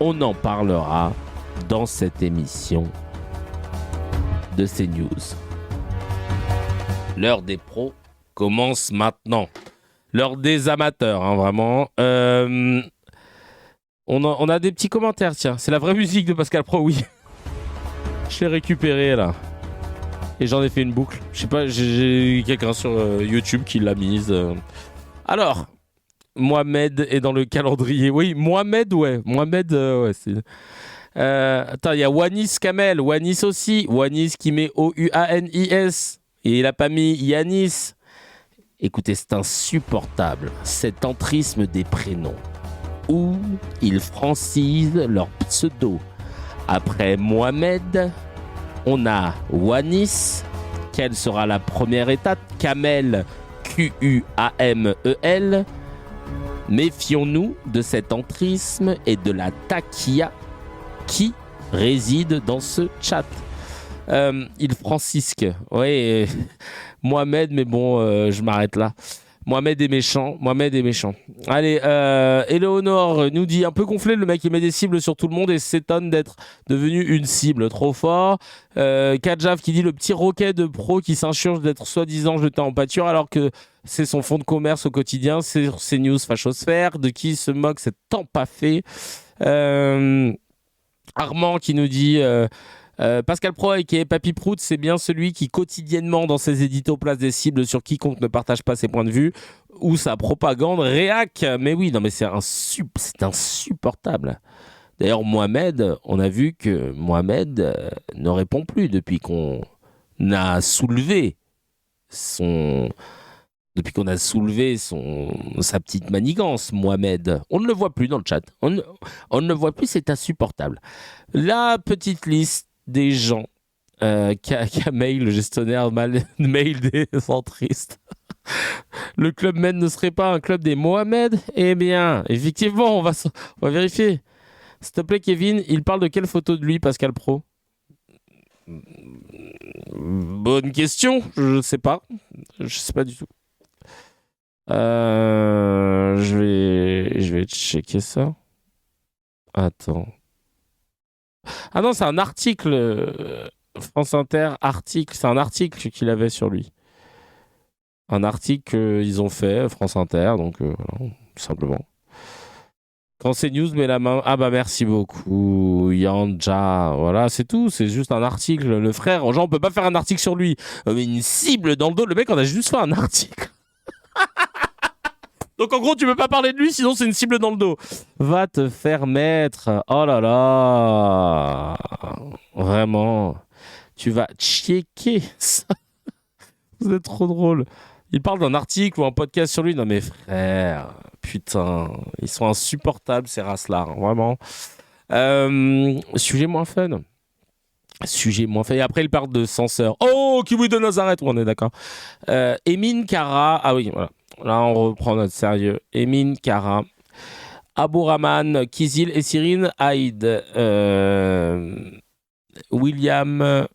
On en parlera dans cette émission de CNews. L'heure des pros commence maintenant. L'heure des amateurs, hein, vraiment. On a des petits commentaires, tiens. C'est la vraie musique de Pascal Pro, oui. Je l'ai récupéré là. Et j'en ai fait une boucle. Je sais pas, j'ai quelqu'un sur YouTube qui l'a mise. Alors, Mohamed est dans le calendrier. Oui, Mohamed, ouais. Mohamed, ouais, c'est... attends, il y a Wanis Kamel. Wanis aussi. Wanis qui met O-U-A-N-I-S. Et il a pas mis Yanis. Écoutez, c'est insupportable. Cet entrisme des prénoms. Où ils francisent leur pseudo. Après Mohamed, on a Wanis. Quelle sera la première étape? Kamel, Q-U-A-M-E-L. Méfions-nous de cet entrisme et de la takia qui réside dans ce chat. Il francisque. Oui, Mohamed, mais bon, je m'arrête là. Mohamed est méchant. Mohamed est méchant. Allez, Eleonore nous dit un peu gonflé, le mec il met des cibles sur tout le monde et s'étonne d'être devenu une cible. Trop fort. Kadjav qui dit le petit roquet de pro qui s'insurge d'être soi-disant jeté en pâture alors que c'est son fonds de commerce au quotidien. C'est sur CNews Fachosphère. De qui il se moque, c'est tant pas fait. Armand qui nous dit... Pascal Pro et Papy Prout, c'est bien celui qui quotidiennement dans ses éditos place des cibles sur quiconque ne partage pas ses points de vue ou sa propagande réac. Mais oui, non mais c'est insupportable. D'ailleurs Mohamed, on a vu que Mohamed ne répond plus depuis qu'on a soulevé sa petite manigance, Mohamed. On ne le voit plus dans le chat. On ne le voit plus, c'est insupportable. La petite liste des gens qu'a mail le gestionnaire mail des centristes. Le club Med ne serait pas un club des Mohamed? Eh bien, effectivement, on va vérifier. S'il te plaît, Kevin, il parle de quelle photo de lui, Pascal Pro? Bonne question, je sais pas. Je sais pas du tout. Je vais checker ça. Attends. Ah non, c'est un article France Inter, c'est un article qu'il avait sur lui. Un article qu'ils ont fait, France Inter, donc voilà, tout simplement. Quand CNews met la main... Ah bah merci beaucoup, Yanja. Voilà, c'est tout, c'est juste un article. Le frère, genre on peut pas faire un article sur lui. Mais une cible dans le dos, le mec on a juste fait un article. Donc en gros, tu peux pas parler de lui, sinon c'est une cible dans le dos. Va te faire mettre. Oh là là. Vraiment. Tu vas checker ça. Vous êtes trop drôle. Il parle d'un article ou un podcast sur lui. Non mais frère, putain, ils sont insupportables ces races-là, hein, vraiment. Sujet moins fun. Et après, il parle de censeur. Oh, Kiwi de Nazareth, on est d'accord. Emin Kara. Ah oui, voilà. Là, on reprend notre sérieux. Emin Kara. Abourahman Kizil et Cyrine Haïd. William.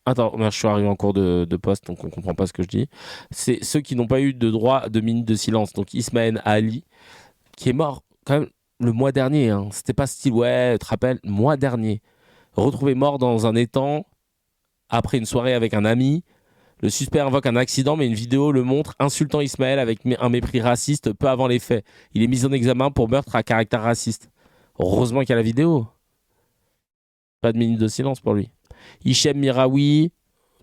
Attends, je suis arrivé en cours de poste, donc on comprend pas ce que je dis. C'est ceux qui n'ont pas eu de droit de minute de silence. Donc Ismaël Ali, qui est mort quand même le mois dernier. Hein. C'était pas style, ouais, tu te rappelles, mois dernier. Retrouvé mort dans un étang après une soirée avec un ami. Le suspect invoque un accident, mais une vidéo le montre insultant Ismaël avec un mépris raciste peu avant les faits. Il est mis en examen pour meurtre à caractère raciste. Heureusement qu'il y a la vidéo. Pas de minute de silence pour lui. Hichem Miraoui,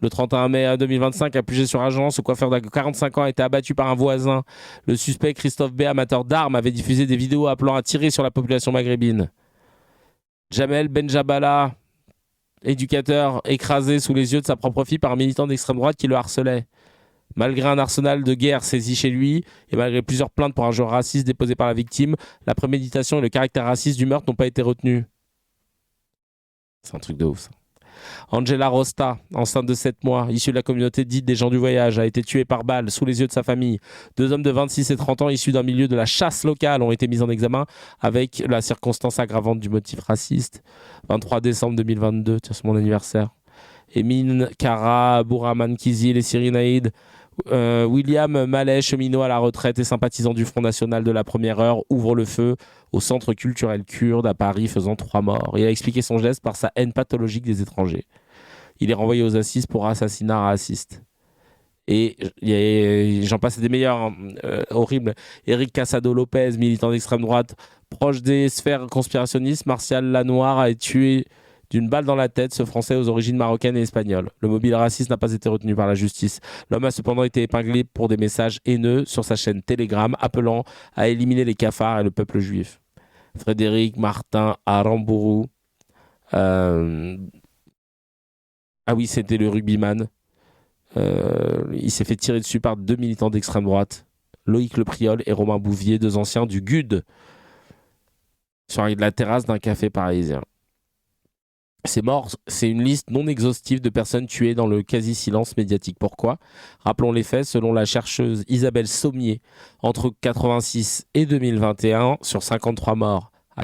le 31 mai 2025, à Puget-sur-Agence, le coiffeur de 45 ans a été abattu par un voisin. Le suspect Christophe B, amateur d'armes, avait diffusé des vidéos appelant à tirer sur la population maghrébine. Jamel Benjabala, éducateur écrasé sous les yeux de sa propre fille par un militant d'extrême droite qui le harcelait. Malgré un arsenal de guerre saisi chez lui et malgré plusieurs plaintes pour un genre raciste déposées par la victime, la préméditation et le caractère raciste du meurtre n'ont pas été retenus. C'est un truc de ouf ça. Angela Rosta, enceinte de 7 mois, issue de la communauté dite des gens du voyage, a été tuée par balle sous les yeux de sa famille. 2 hommes de 26 et 30 ans issus d'un milieu de la chasse locale ont été mis en examen avec la circonstance aggravante du motif raciste. 23 décembre 2022, c'est mon anniversaire. Emin Kara, Bourahman Kizil et Cyrine Haïd. William Mallet, cheminot à la retraite et sympathisant du Front National de la première heure, ouvre le feu au centre culturel kurde à Paris, faisant 3 morts. Il a expliqué son geste par sa haine pathologique des étrangers. Il est renvoyé aux assises pour assassinat raciste. Et j'en passe des meilleurs, horribles. Eric Casado Lopez, militant d'extrême droite, proche des sphères conspirationnistes. Martial Lanoir a été tué d'une balle dans la tête, ce Français aux origines marocaines et espagnoles. Le mobile raciste n'a pas été retenu par la justice. L'homme a cependant été épinglé pour des messages haineux sur sa chaîne Telegram, appelant à éliminer les cafards et le peuple juif. Frédéric Martin Arambourou. Ah oui, c'était le rugbyman. Il s'est fait tirer dessus par 2 militants d'extrême droite. Loïc Lepriol et Romain Bouvier, 2 anciens du GUD, sur la terrasse d'un café parisien. Ces morts, c'est une liste non exhaustive de personnes tuées dans le quasi-silence médiatique. Pourquoi ? Rappelons les faits, selon la chercheuse Isabelle Sommier, entre 86 et 2021, sur 53 morts à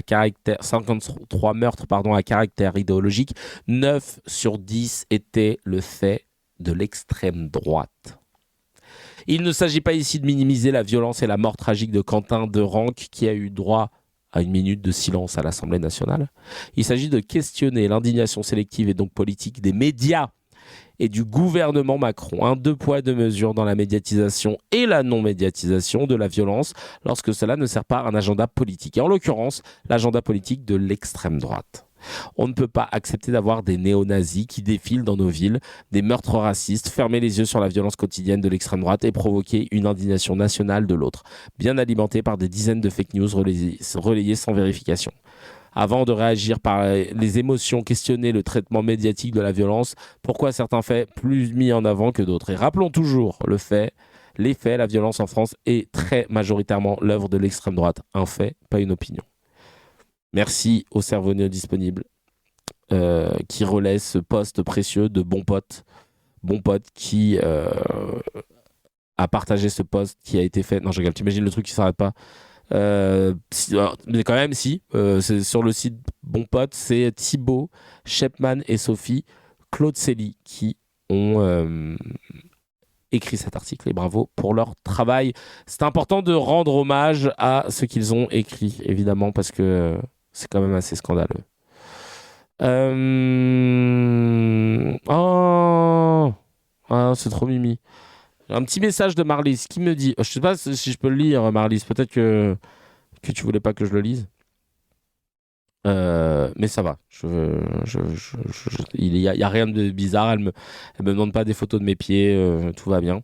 53 meurtres à caractère idéologique, 9 sur 10 étaient le fait de l'extrême droite. Il ne s'agit pas ici de minimiser la violence et la mort tragique de Quentin Derenque, qui a eu droit à 1 minute de silence à l'Assemblée nationale. Il s'agit de questionner l'indignation sélective et donc politique des médias et du gouvernement Macron. 2 poids 2 mesures dans la médiatisation et la non-médiatisation de la violence lorsque cela ne sert pas à un agenda politique. Et en l'occurrence, l'agenda politique de l'extrême droite. On ne peut pas accepter d'avoir des néo-nazis qui défilent dans nos villes, des meurtres racistes, fermer les yeux sur la violence quotidienne de l'extrême droite et provoquer une indignation nationale de l'autre, bien alimentée par des dizaines de fake news relayées sans vérification. Avant de réagir par les émotions, questionner le traitement médiatique de la violence, pourquoi certains faits plus mis en avant que d'autres. Et rappelons toujours les faits, la violence en France est très majoritairement l'œuvre de l'extrême droite. Un fait, pas une opinion. Merci au cerveau disponible qui relaie ce poste précieux de Bon Pote qui a partagé ce poste qui a été fait. Non, je rigole, t'imagines le truc qui s'arrête pas. Mais quand même, c'est sur le site Bon Pote, c'est Thibaut, Shepman et Sophie Claude Célie qui ont écrit cet article et bravo pour leur travail. C'est important de rendre hommage à ce qu'ils ont écrit, évidemment, parce que c'est quand même assez scandaleux. C'est trop mimi. Un petit message de Marlise qui me dit, je sais pas si je peux le lire, Marlise, peut-être que tu voulais pas que je le lise. Mais ça va. Il y a rien de bizarre. Elle me demande pas des photos de mes pieds. Tout va bien.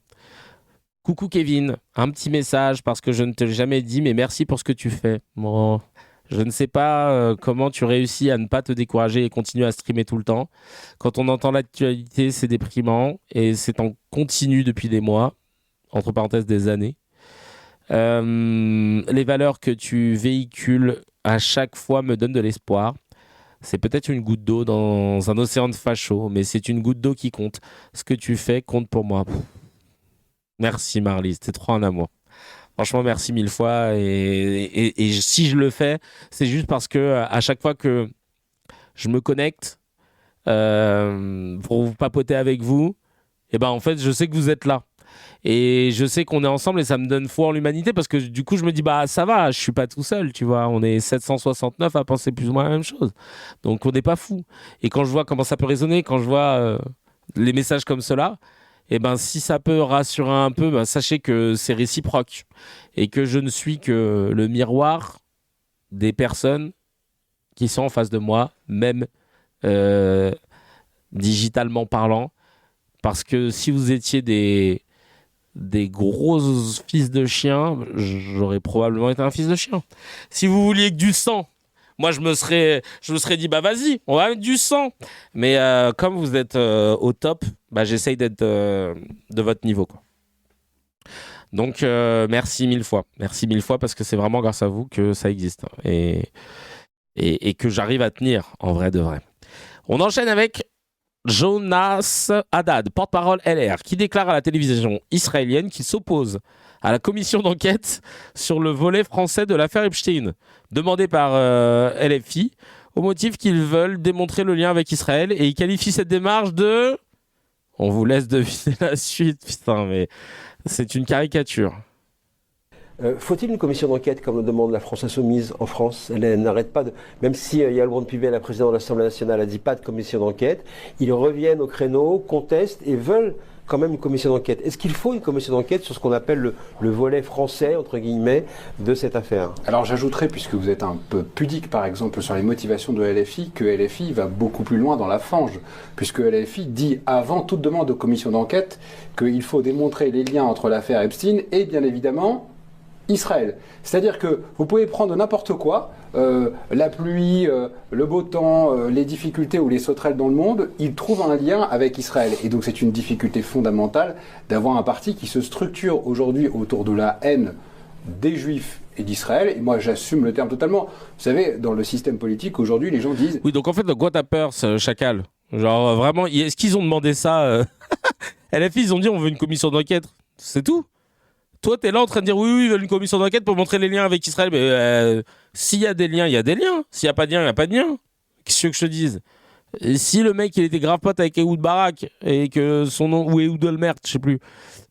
Coucou Kevin, un petit message parce que je ne te l'ai jamais dit, mais merci pour ce que tu fais. Bon, je ne sais pas comment tu réussis à ne pas te décourager et continuer à streamer tout le temps. Quand on entend l'actualité, c'est déprimant et c'est en continu depuis des mois, entre parenthèses des années. Les valeurs que tu véhicules à chaque fois me donnent de l'espoir. C'est peut-être une goutte d'eau dans un océan de fachos, mais c'est une goutte d'eau qui compte. Ce que tu fais compte pour moi. Merci Marlise, t'es trop un amour. Franchement, merci 1000 fois. Et si je le fais, c'est juste parce que à chaque fois que je me connecte pour vous papoter avec vous, et ben en fait, je sais que vous êtes là. Et je sais qu'on est ensemble et ça me donne foi en l'humanité parce que du coup, je me dis, bah ça va, je suis pas tout seul, tu vois. On est 769 à penser plus ou moins la même chose. Donc, on n'est pas fou. Et quand je vois comment ça peut résonner, quand je vois les messages comme cela, et ben si ça peut rassurer un peu, ben, sachez que c'est réciproque et que je ne suis que le miroir des personnes qui sont en face de moi, même digitalement parlant, parce que si vous étiez des gros fils de chien, j'aurais probablement été un fils de chien. Si vous vouliez que du sang, moi je me serais dit bah vas-y, on va mettre du sang. Mais comme vous êtes au top, bah j'essaye d'être de votre niveau quoi. Donc merci 1000 fois. Merci 1000 fois parce que c'est vraiment grâce à vous que ça existe et que j'arrive à tenir en vrai de vrai. On enchaîne avec Jonas Haddad, porte-parole LR, qui déclare à la télévision israélienne qu'il s'oppose à la commission d'enquête sur le volet français de l'affaire Epstein, demandée par LFI, au motif qu'ils veulent démontrer le lien avec Israël, et il qualifie cette démarche de... On vous laisse deviner la suite, putain, mais c'est une caricature. Faut-il une commission d'enquête comme le demande la France Insoumise en France? Elle n'arrête pas de... Même si Yael Braun-Pivet, la présidente de l'Assemblée nationale, a dit pas de commission d'enquête, ils reviennent au créneau, contestent et veulent quand même une commission d'enquête. Est-ce qu'il faut une commission d'enquête sur ce qu'on appelle le volet français, entre guillemets, de cette affaire? Alors j'ajouterais, puisque vous êtes un peu pudique par exemple sur les motivations de LFI, que LFI va beaucoup plus loin dans la fange, puisque LFI dit avant toute demande de commission d'enquête qu'il faut démontrer les liens entre l'affaire Epstein et bien évidemment Israël. C'est-à-dire que vous pouvez prendre n'importe quoi, la pluie, le beau temps, les difficultés ou les sauterelles dans le monde, ils trouvent un lien avec Israël. Et donc c'est une difficulté fondamentale d'avoir un parti qui se structure aujourd'hui autour de la haine des Juifs et d'Israël. Et moi j'assume le terme totalement. Vous savez, dans le système politique aujourd'hui, les gens disent... Oui, donc en fait, de quoi t'as peur, ce chacal? Genre vraiment, est-ce qu'ils ont demandé ça LFI, ils ont dit on veut une commission d'enquête. C'est tout. Toi, t'es là en train de dire oui, ils veulent une commission d'enquête pour montrer les liens avec Israël. Mais s'il y a des liens, il y a des liens. S'il n'y a pas de lien, il n'y a pas de lien. Qu'est-ce que je te dise? Et si le mec, il était grave pote avec Ehud Barak, et que son nom, ou Ehud Olmert, je sais plus,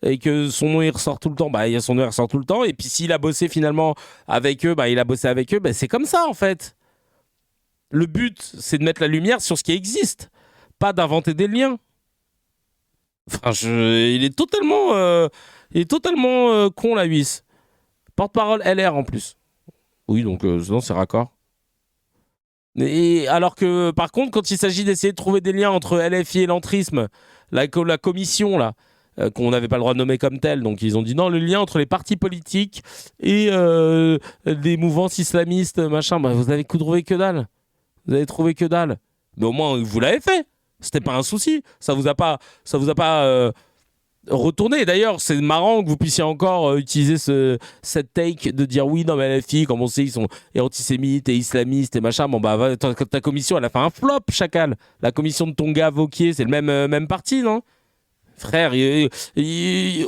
et que son nom, il ressort tout le temps, bah, son nom, il ressort tout le temps. Et puis s'il a bossé finalement avec eux, bah, il a bossé avec eux, bah, c'est comme ça, en fait. Le but, c'est de mettre la lumière sur ce qui existe, pas d'inventer des liens. Enfin, il est totalement con, la huisse. Porte-parole LR en plus. Oui, donc sinon c'est raccord. Et alors que par contre, quand il s'agit d'essayer de trouver des liens entre LFI et l'entrisme, la commission là, qu'on n'avait pas le droit de nommer comme telle, donc ils ont dit non, le lien entre les partis politiques et des mouvances islamistes, machin, bah, vous avez trouvé que dalle. Vous avez trouvé que dalle. Mais au moins vous l'avez fait. C'était pas un souci. Ça vous a pas retourné. D'ailleurs, c'est marrant que vous puissiez encore utiliser cette take de dire oui, non, mais LFI, comme on sait, ils sont antisémites et islamistes et machin. Bon, bah, ta commission, elle a fait un flop, chacal. La commission de ton gars Wauquiez, c'est le même parti, non? Frère, LFI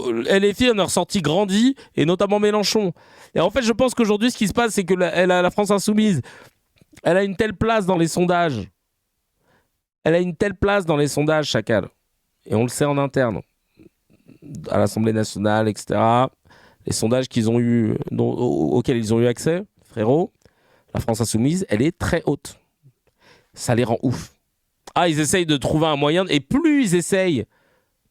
en a ressorti grandi, et notamment Mélenchon. Et en fait, je pense qu'aujourd'hui, ce qui se passe, c'est que la France Insoumise, elle a une telle place dans les sondages. Elle a une telle place dans les sondages, chacal. Et on le sait en interne. À l'Assemblée nationale, etc. Les sondages qu'ils ont eu, auxquels ils ont eu accès, frérot, la France Insoumise, elle est très haute. Ça les rend ouf. Ah, ils essayent de trouver un moyen, et plus ils essayent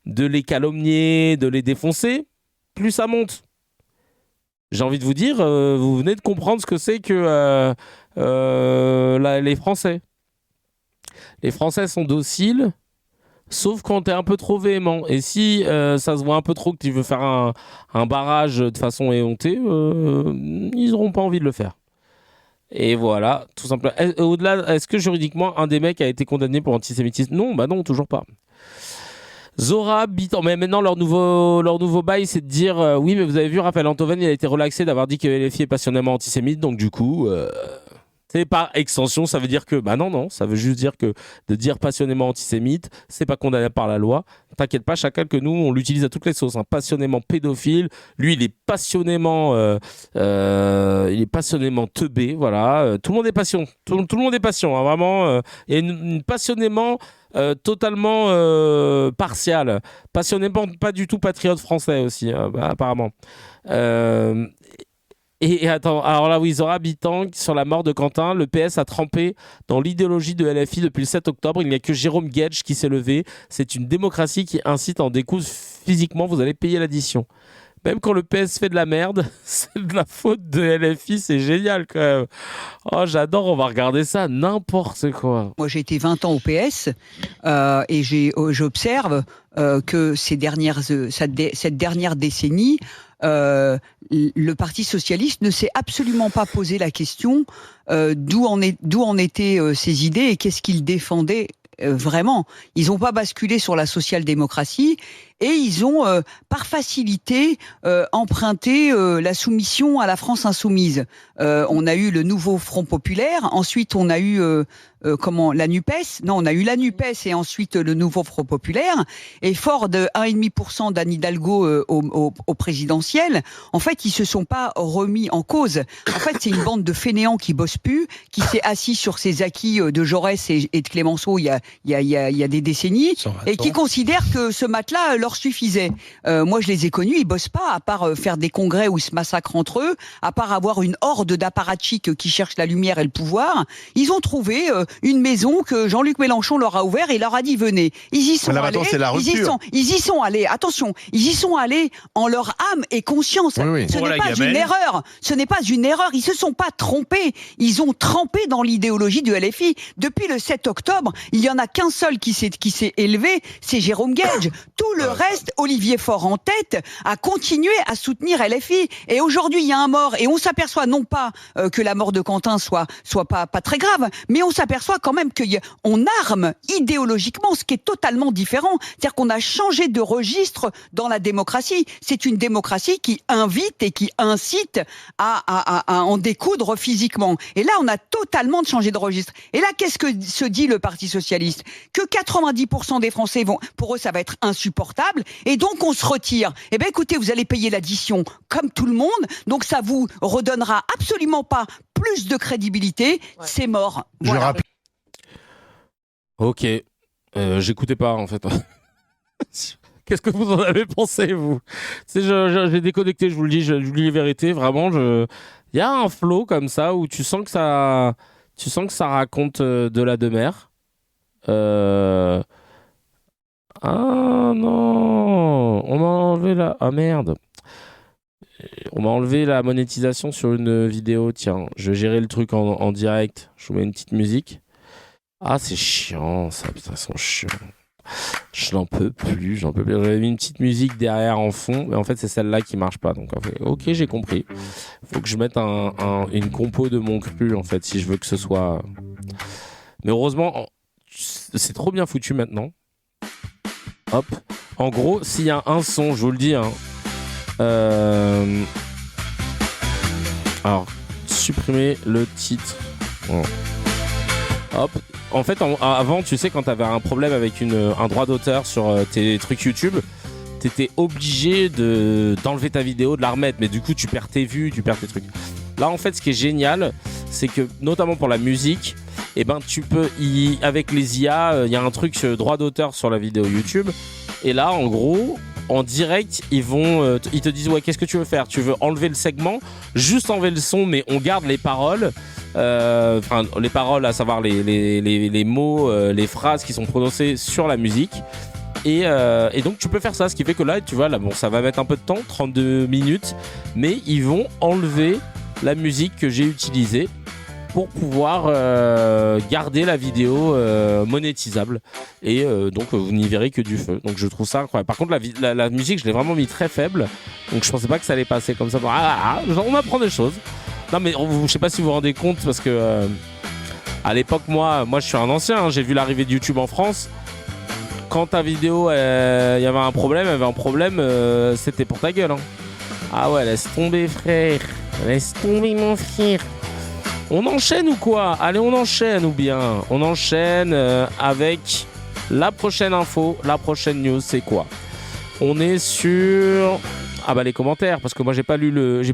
de les calomnier, de les défoncer, plus ça monte. J'ai envie de vous dire, vous venez de comprendre ce que c'est que les Français. Les Français sont dociles, sauf quand t'es un peu trop véhément. Et si ça se voit un peu trop que tu veux faire un barrage de façon éhontée, ils n'auront pas envie de le faire. Et voilà, tout simplement. Au-delà, est-ce que juridiquement, un des mecs a été condamné pour antisémitisme ? Non, bah non, toujours pas. Zora, Bitan, mais maintenant leur nouveau bail, c'est de dire oui, mais vous avez vu, Raphaël Antoven, il a été relaxé d'avoir dit que LFI est passionnément antisémite, donc du coup, c'est par extension, ça veut dire que, bah non, ça veut juste dire que de dire passionnément antisémite, c'est pas condamnable par la loi. T'inquiète pas, Chacal, que nous, on l'utilise à toutes les sauces, hein. Passionnément pédophile, lui, il est passionnément teubé, voilà. Tout le monde est passion, tout le monde est passion, hein, vraiment, et passionnément totalement partial, passionnément pas du tout patriote français aussi, apparemment. Et attends, alors là, oui, Zora Bitang, sur la mort de Quentin, le PS a trempé dans l'idéologie de LFI depuis le 7 octobre. Il n'y a que Jérôme Guedj qui s'est levé. C'est une démocratie qui incite à en découdre physiquement. Vous allez payer l'addition. Même quand le PS fait de la merde, c'est de la faute de LFI. C'est génial quand même. Oh, j'adore, on va regarder ça, n'importe quoi. Moi, j'ai été 20 ans au PS et j'observe que cette dernière décennie, le Parti socialiste ne s'est absolument pas posé la question d'où en étaient ses idées et qu'est-ce qu'il défendait vraiment. Ils n'ont pas basculé sur la social-démocratie et ils ont, par facilité, emprunté la soumission à la France insoumise. On a eu le nouveau Front populaire, ensuite on a eu la NUPES. Non, on a eu la NUPES et ensuite le nouveau Front populaire. Et fort de 1,5% d'Anne Hidalgo au présidentiel, en fait, ils se sont pas remis en cause. En fait, c'est une bande de fainéants qui bossent plus, qui s'est assis sur ses acquis de Jaurès et de Clémenceau il y a des décennies, et qui considèrent que ce matelas leur suffisait. Moi, je les ai connus, ils bossent pas, à part faire des congrès où ils se massacrent entre eux, à part avoir une horde d'apparatchiks qui cherchent la lumière et le pouvoir. Ils ont trouvé une maison que Jean-Luc Mélenchon leur a ouvert et leur a dit venez. Ils y sont allés. Ils y sont allés. Attention, ils y sont allés en leur âme et conscience. Oui. Ce n'est pas une erreur. Ce n'est pas une erreur. Ils se sont pas trompés. Ils ont trempé dans l'idéologie du LFI. Depuis le 7 octobre, il y en a qu'un seul qui s'est élevé, c'est Jérôme Guedj. Tout le reste, Olivier Faure en tête, a continué à soutenir LFI. Et aujourd'hui, il y a un mort et on s'aperçoit non pas que la mort de Quentin soit pas très grave, mais on s'aperçoit quand même qu'on arme idéologiquement, ce qui est totalement différent. C'est-à-dire qu'on a changé de registre dans la démocratie. C'est une démocratie qui invite et qui incite à en découdre physiquement. Et là, on a totalement changé de registre. Et là, qu'est-ce que se dit le Parti socialiste ? Que 90% des Français pour eux, ça va être insupportable. Et donc, on se retire. Eh bien, écoutez, vous allez payer l'addition comme tout le monde. Donc, ça vous redonnera absolument pas plus de crédibilité. Ouais. C'est mort. Voilà. Ok. J'écoutais pas, en fait. Qu'est-ce que vous en avez pensé, vous ? J'ai déconnecté, je vous le dis, je vous dis la vérité. Vraiment, il y a un flow comme ça où tu sens que ça raconte de la demeure. Ah non, on m'a enlevé la... Ah merde. On m'a enlevé la monétisation sur une vidéo. Tiens, je vais gérer le truc en direct. Je vous mets une petite musique. Ah, c'est chiant, ça. Putain, ils sont chiants. Je n'en peux plus. J'avais mis une petite musique derrière en fond, mais en fait, c'est celle-là qui marche pas. Donc, ok, j'ai compris. Faut que je mette une compo de mon cru, en fait, si je veux que ce soit... Mais heureusement, c'est trop bien foutu maintenant. Hop. En gros, s'il y a un son, je vous le dis, hein, alors, supprimer le titre. Bon. Hop. En fait, avant, tu sais, quand t'avais un problème avec un droit d'auteur sur tes trucs YouTube, t'étais obligé d'enlever ta vidéo, de la remettre. Mais du coup, tu perds tes vues, tu perds tes trucs. Là, en fait, ce qui est génial, c'est que, notamment pour la musique, eh ben, tu peux, avec les IA, il y a un truc droit d'auteur sur la vidéo YouTube. Et là, en gros, en direct, ils te disent, ouais, qu'est-ce que tu veux faire ? Tu veux enlever le segment, juste enlever le son, mais on garde les paroles. Les paroles, à savoir les mots, les phrases qui sont prononcées sur la musique. Et donc tu peux faire ça, ce qui fait que là, tu vois, là, bon, ça va mettre un peu de temps, 32 minutes, mais ils vont enlever la musique que j'ai utilisée. pour pouvoir garder la vidéo monétisable. Et donc vous n'y verrez que du feu. Donc je trouve ça incroyable. Par contre la musique je l'ai vraiment mis très faible. Donc je pensais pas que ça allait passer comme ça. On apprend des choses. Non mais je sais pas si vous vous rendez compte parce que à l'époque moi je suis un ancien, hein, j'ai vu l'arrivée de YouTube en France. Quand ta vidéo il y avait un problème, c'était pour ta gueule. Hein. Ah ouais, laisse tomber frère. Laisse tomber mon frère. On enchaîne ou quoi? Allez, on enchaîne ou bien on enchaîne avec la prochaine info, la prochaine news, c'est quoi? On est sur les commentaires parce que moi j'ai pas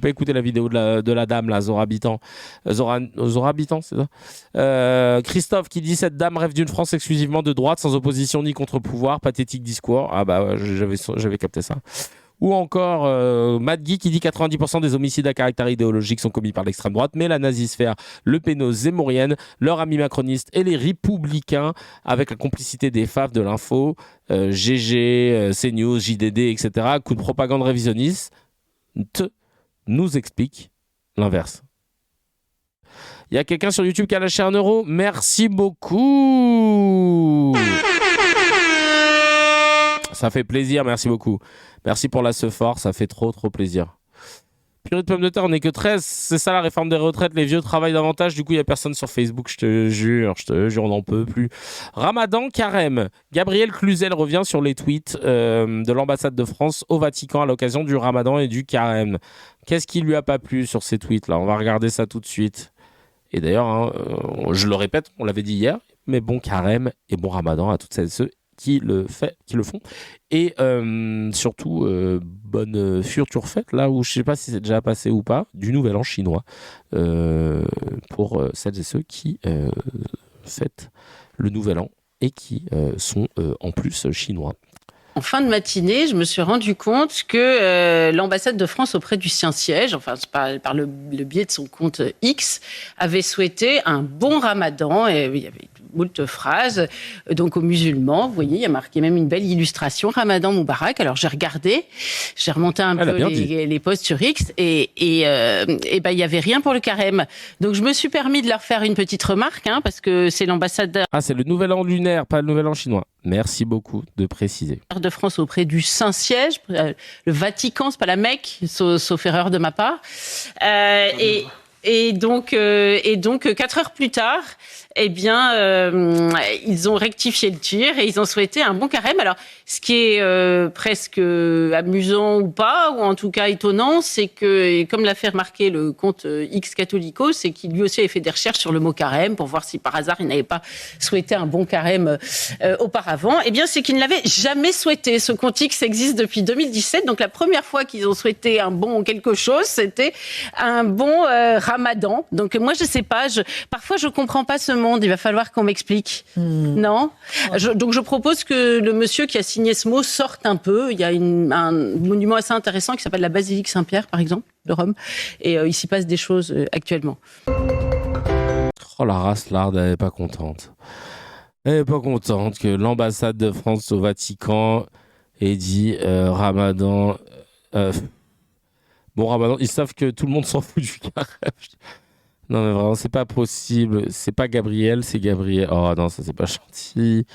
écouté la vidéo de la dame là, Zora Habitant, c'est ça. Christophe qui dit cette dame rêve d'une France exclusivement de droite, sans opposition ni contre-pouvoir, pathétique discours. J'avais capté ça. Ou encore Matt Guy qui dit 90% des homicides à caractère idéologique sont commis par l'extrême droite, mais la nazisphère, le péno zémourienne, leurs amis macronistes et les républicains, avec la complicité des FAF de l'info, GG, CNews, JDD, etc., coup de propagande révisionniste, nous explique l'inverse. Il y a quelqu'un sur YouTube qui a lâché 1 euro. Merci beaucoup. Ça fait plaisir, merci beaucoup. Merci pour la sephore, ça fait trop plaisir. Purée de pommes de terre, on n'est que 13. C'est ça la réforme des retraites, les vieux travaillent davantage. Du coup, il n'y a personne sur Facebook, je te jure, on n'en peut plus. Ramadan Carême. Gabriel Cluzel revient sur les tweets de l'ambassade de France au Vatican à l'occasion du Ramadan et du Carême. Qu'est-ce qui lui a pas plu sur ces tweets-là? On va regarder ça tout de suite. Et d'ailleurs, je le répète, on l'avait dit hier, mais bon Carême et bon Ramadan à toutes celles et ceux qui le font. Et surtout, bonne future fête, là où je ne sais pas si c'est déjà passé ou pas, du Nouvel An chinois, pour celles et ceux qui fêtent le Nouvel An et qui sont en plus chinois. En fin de matinée, je me suis rendu compte que l'ambassade de France auprès du Saint-Siège, enfin par le biais de son compte X, avait souhaité un bon Ramadan. Et il y avait moult phrases donc aux musulmans. Vous voyez, il y a marqué même une belle illustration Ramadan Moubarak. Alors j'ai regardé, j'ai remonté un peu les posts sur X et il y avait rien pour le carême. Donc je me suis permis de leur faire une petite remarque parce que c'est l'ambassadeur. Ah, c'est le Nouvel An lunaire, pas le Nouvel An chinois. Merci beaucoup de préciser. De France auprès du Saint-Siège, le Vatican, c'est pas la Mecque, sauf erreur de ma part. Et donc 4 heures plus tard, ils ont rectifié le tir et ils ont souhaité un bon carême. Alors, ce qui est presque amusant ou pas, ou en tout cas étonnant, c'est que, comme l'a fait remarquer le compte X Catholico, c'est qu'il lui aussi avait fait des recherches sur le mot carême pour voir si par hasard il n'avait pas souhaité un bon carême auparavant. C'est qu'il ne l'avait jamais souhaité. Ce compte X existe depuis 2017, donc la première fois qu'ils ont souhaité un bon quelque chose, c'était un bon Ramadan. Donc moi je sais pas, parfois je comprends pas ce monde, il va falloir qu'on m'explique. Non. Donc je propose que le monsieur qui a signé ce mot sorte un peu. Il y a un monument assez intéressant qui s'appelle la basilique Saint-Pierre, par exemple, de Rome, et il s'y passe des choses actuellement. Oh, la race larde, elle n'est pas contente. Elle n'est pas contente que l'ambassade de France au Vatican ait dit Ramadan. Bon, Ramadan, ils savent que tout le monde s'en fout du carême. Non, mais vraiment, c'est pas possible. C'est pas Gabriel, c'est Gabriel. Oh non, ça, c'est pas gentil.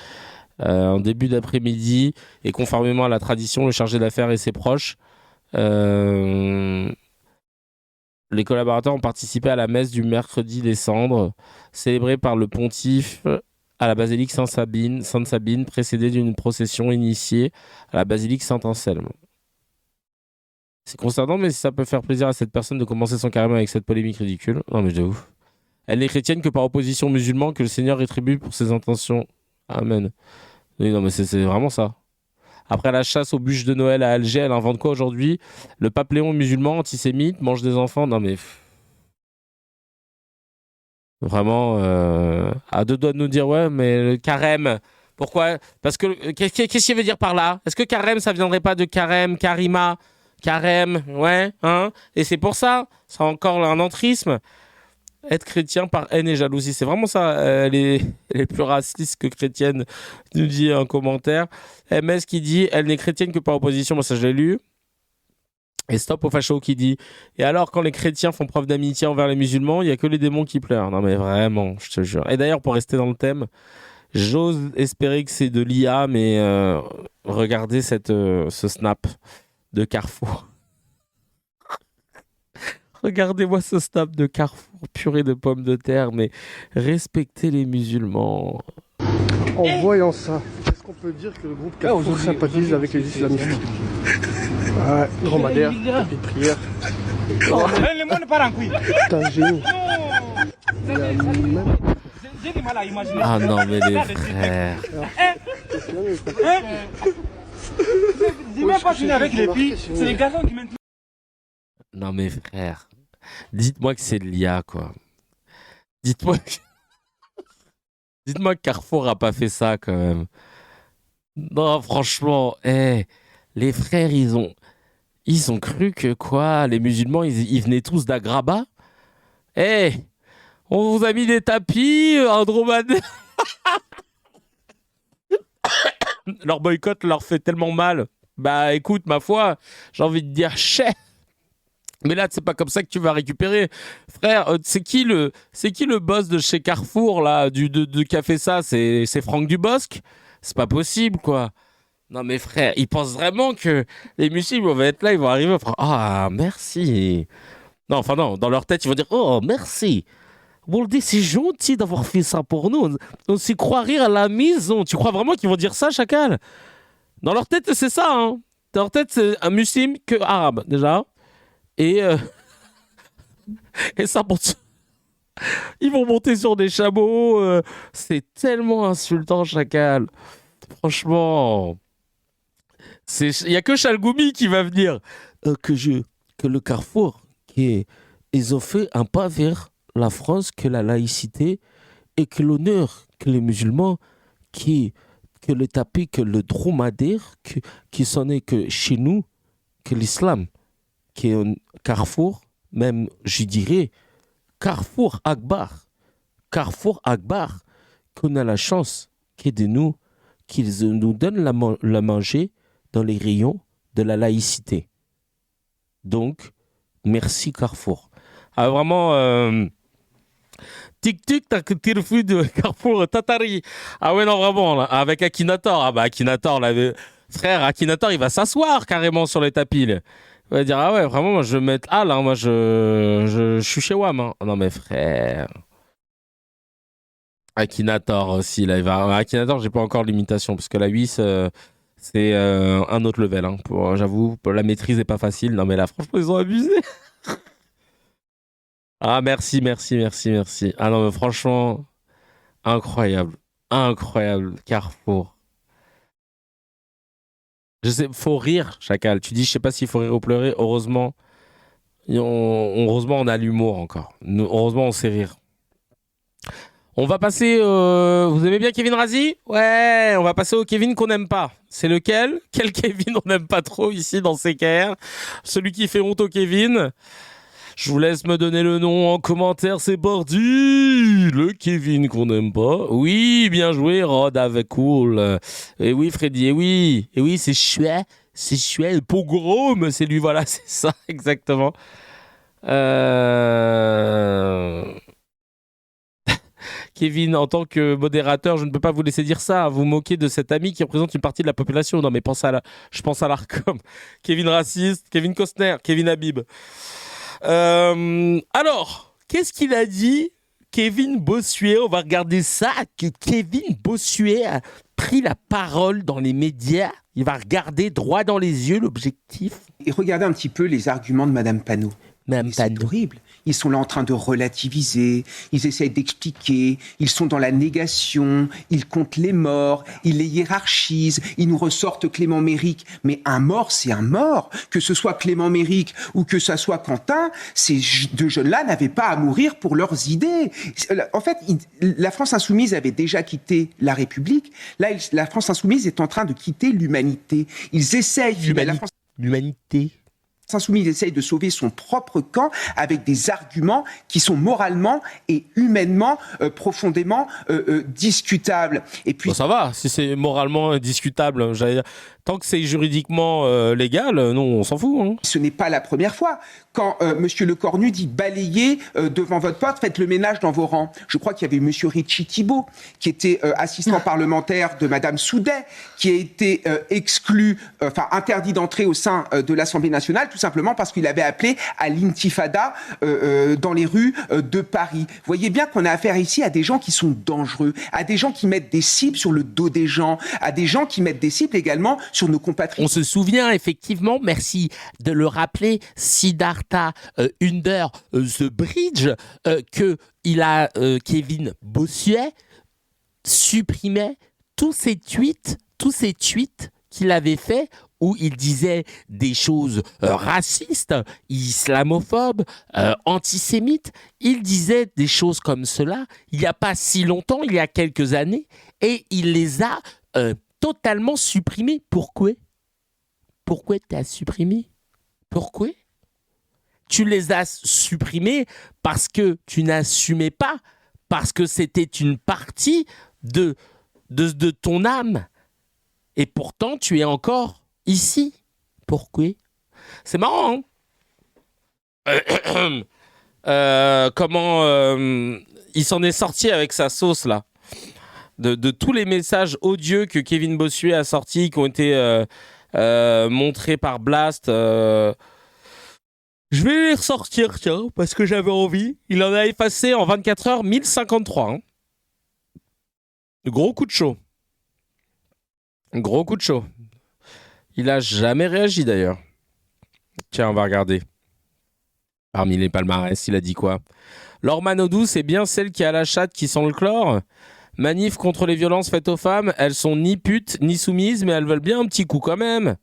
En début d'après-midi, et conformément à la tradition, le chargé d'affaires et ses proches, les collaborateurs ont participé à la messe du mercredi des Cendres, célébrée par le pontife à la basilique Sainte-Sabine, précédée d'une procession initiée à la basilique Saint-Anselme. C'est concernant, mais si ça peut faire plaisir à cette personne de commencer son carême avec cette polémique ridicule. Non, mais de ouf. Elle n'est chrétienne que par opposition aux musulmans que le Seigneur rétribue pour ses intentions. Amen. Oui, non, mais c'est vraiment ça. Après la chasse aux bûches de Noël à Alger, elle invente quoi aujourd'hui? Le pape Léon musulman, antisémite, mange des enfants. Non, mais. Vraiment, à deux doigts de nous dire, ouais, mais le carême. Pourquoi? Parce que. Qu'est-ce qu'il veut dire par là? Est-ce que carême, ça viendrait pas de carême, karima? Carême, ouais, hein? Et c'est pour ça, c'est encore un entrisme. Être chrétien par haine et jalousie, c'est vraiment ça. Elle est plus raciste que chrétienne, nous dit un commentaire. MS qui dit, elle n'est chrétienne que par opposition, moi ça je l'ai lu. Et Stop au facho qui dit « Et alors, quand les chrétiens font preuve d'amitié envers les musulmans, il n'y a que les démons qui pleurent. » Non mais vraiment, je te jure. Et d'ailleurs, pour rester dans le thème, j'ose espérer que c'est de l'IA, mais regardez ce snap de Carrefour. Regardez-moi ce snap de Carrefour, purée de pommes de terre, mais respectez les musulmans. En voyant ça, est-ce qu'on peut dire que le groupe Carrefour sympathise avec les islamistes? Ouais, dromadaire, tapis de prière. Putain, génie. Ah non, mais les frères. J'ai même pas fini avec les filles, c'est les garçons qui m'intéressent. Non mais frère, dites-moi que c'est de l'IA, quoi. Dites-moi que Carrefour a pas fait ça, quand même. Non, franchement, les frères, ils ont cru que quoi, les musulmans, ils venaient tous d'Agraba. On vous a mis des tapis, un dromadaire. Leur boycott leur fait tellement mal. Bah écoute, ma foi, j'ai envie de dire chef. Mais là, c'est pas comme ça que tu vas récupérer. Frère, c'est qui le boss de chez Carrefour, là, de qui a fait ça? C'est Franck Dubosc? C'est pas possible, quoi. Non, mais frère, ils pensent vraiment que les musulmans vont être là, ils vont arriver, ah, merci. Non, enfin non, dans leur tête, ils vont dire, oh, merci. Bon, c'est gentil d'avoir fait ça pour nous. On s'y croirait à la maison. Tu crois vraiment qu'ils vont dire ça, chacal? Dans leur tête, c'est ça, hein. Dans leur tête, c'est un musulman que arabe, déjà. Et ça, ils vont monter sur des chameaux. C'est tellement insultant, chacal. Franchement, il n'y a que Chalgoumi qui va venir. Que le Carrefour, ils ont fait un pas vers la France, que la laïcité et que l'honneur, que les musulmans, que le tapis, que le dromadaire, qui s'en est que chez nous, que l'islam, qui est un Carrefour, même je dirais Carrefour Akbar, qu'on a la chance qu'ils nous donnent la manger dans les rayons de la laïcité. Donc, merci Carrefour. Ah, vraiment, tic-tic, t'as que tes refus de Carrefour Tatari. Ah ouais, non, vraiment, là, avec Akinator. Ah bah, Akinator, là, frère, Akinator, il va s'asseoir carrément sur les tapis, là. Il va dire, ah ouais, vraiment, moi, je vais mettre A, là, moi, je suis chez WAM. Hein. Non, mais frère. Akinator aussi, là, il va. Akinator, j'ai pas encore l'imitation, parce que la 8, c'est un autre level. Hein. J'avoue, la maîtrise est pas facile. Non, mais là, franchement, ils ont abusé. Ah, merci. Ah non, mais franchement, incroyable. Carrefour. Je sais, faut rire, chacal. Tu dis, je sais pas s'il faut rire ou pleurer. Heureusement, on a l'humour encore. Heureusement, on sait rire. On va passer. Vous aimez bien Kevin Razi? Ouais, on va passer au Kevin qu'on n'aime pas. C'est lequel? Quel Kevin on n'aime pas trop ici dans CKR? Celui qui fait honte au Kevin. Je vous laisse me donner le nom en commentaire, c'est parti. Le Kevin qu'on n'aime pas. Oui, bien joué, Rod, avec cool. Et oui, Freddy, et oui, c'est chouette, le pogrom, c'est lui, voilà, c'est ça, exactement. Kevin, en tant que modérateur, je ne peux pas vous laisser dire ça. Vous moquez de cet ami qui représente une partie de la population. Non, mais je pense à l'ARCOM. Kevin raciste, Kevin Costner, Kevin Habib. Alors, qu'est-ce qu'il a dit, Kevin Bossuet? On va regarder ça. Que Kevin Bossuet a pris la parole dans les médias. Il va regarder droit dans les yeux l'objectif. Et regardez un petit peu les arguments de Madame Panot. C'est horrible. Ils sont là en train de relativiser, ils essayent d'expliquer, ils sont dans la négation, ils comptent les morts, ils les hiérarchisent, ils nous ressortent Clément Méric. Mais un mort, c'est un mort. Que ce soit Clément Méric ou que ce soit Quentin, ces deux jeunes-là n'avaient pas à mourir pour leurs idées. En fait, la France insoumise avait déjà quitté la République. Là, la France insoumise est en train de quitter l'humanité. Ils essayent... L'humanité. Insoumise essaye de sauver son propre camp avec des arguments qui sont moralement et humainement profondément discutables. Et puis ça va, si c'est moralement discutable, j'allais dire. Tant que c'est juridiquement légal, non, on s'en fout. Hein. Ce n'est pas la première fois. Quand Monsieur Lecornu dit balayez devant votre porte, faites le ménage dans vos rangs. Je crois qu'il y avait Monsieur Richie Thibault, qui était assistant parlementaire de Madame Soudet, qui a été exclu, interdit d'entrer au sein de l'Assemblée nationale, tout simplement parce qu'il avait appelé à l'intifada dans les rues de Paris. Vous voyez bien qu'on a affaire ici à des gens qui sont dangereux, à des gens qui mettent des cibles sur le dos des gens, à des gens qui mettent des cibles également sur nos compatriotes. On se souvient effectivement, merci de le rappeler, Siddhartha Under The Bridge, que Kevin Bossuet supprimait tous ces tweets qu'il avait fait où il disait des choses racistes, islamophobes, antisémites. Il disait des choses comme cela il n'y a pas si longtemps, il y a quelques années, et il les a totalement supprimés. Pourquoi tu as supprimé? Pourquoi? Tu les as supprimés parce que tu n'assumais pas, parce que c'était une partie de ton âme. Et pourtant, tu es encore ici. Pourquoi? C'est marrant, hein? Comment il s'en est sorti avec sa sauce, là. De tous les messages odieux que Kevin Bossuet a sortis, qui ont été montrés par Blast. Je vais les ressortir, tiens, parce que j'avais envie. Il en a effacé en 24 heures 1053. Hein. Gros coup de chaud. Gros coup de chaud. Il a jamais réagi d'ailleurs. Tiens, on va regarder. Parmi les palmarès, il a dit quoi? Laure Manodou, c'est bien celle qui a la chatte qui sent le chlore. Manif contre les violences faites aux femmes, elles sont ni putes ni soumises, mais elles veulent bien un petit coup quand même.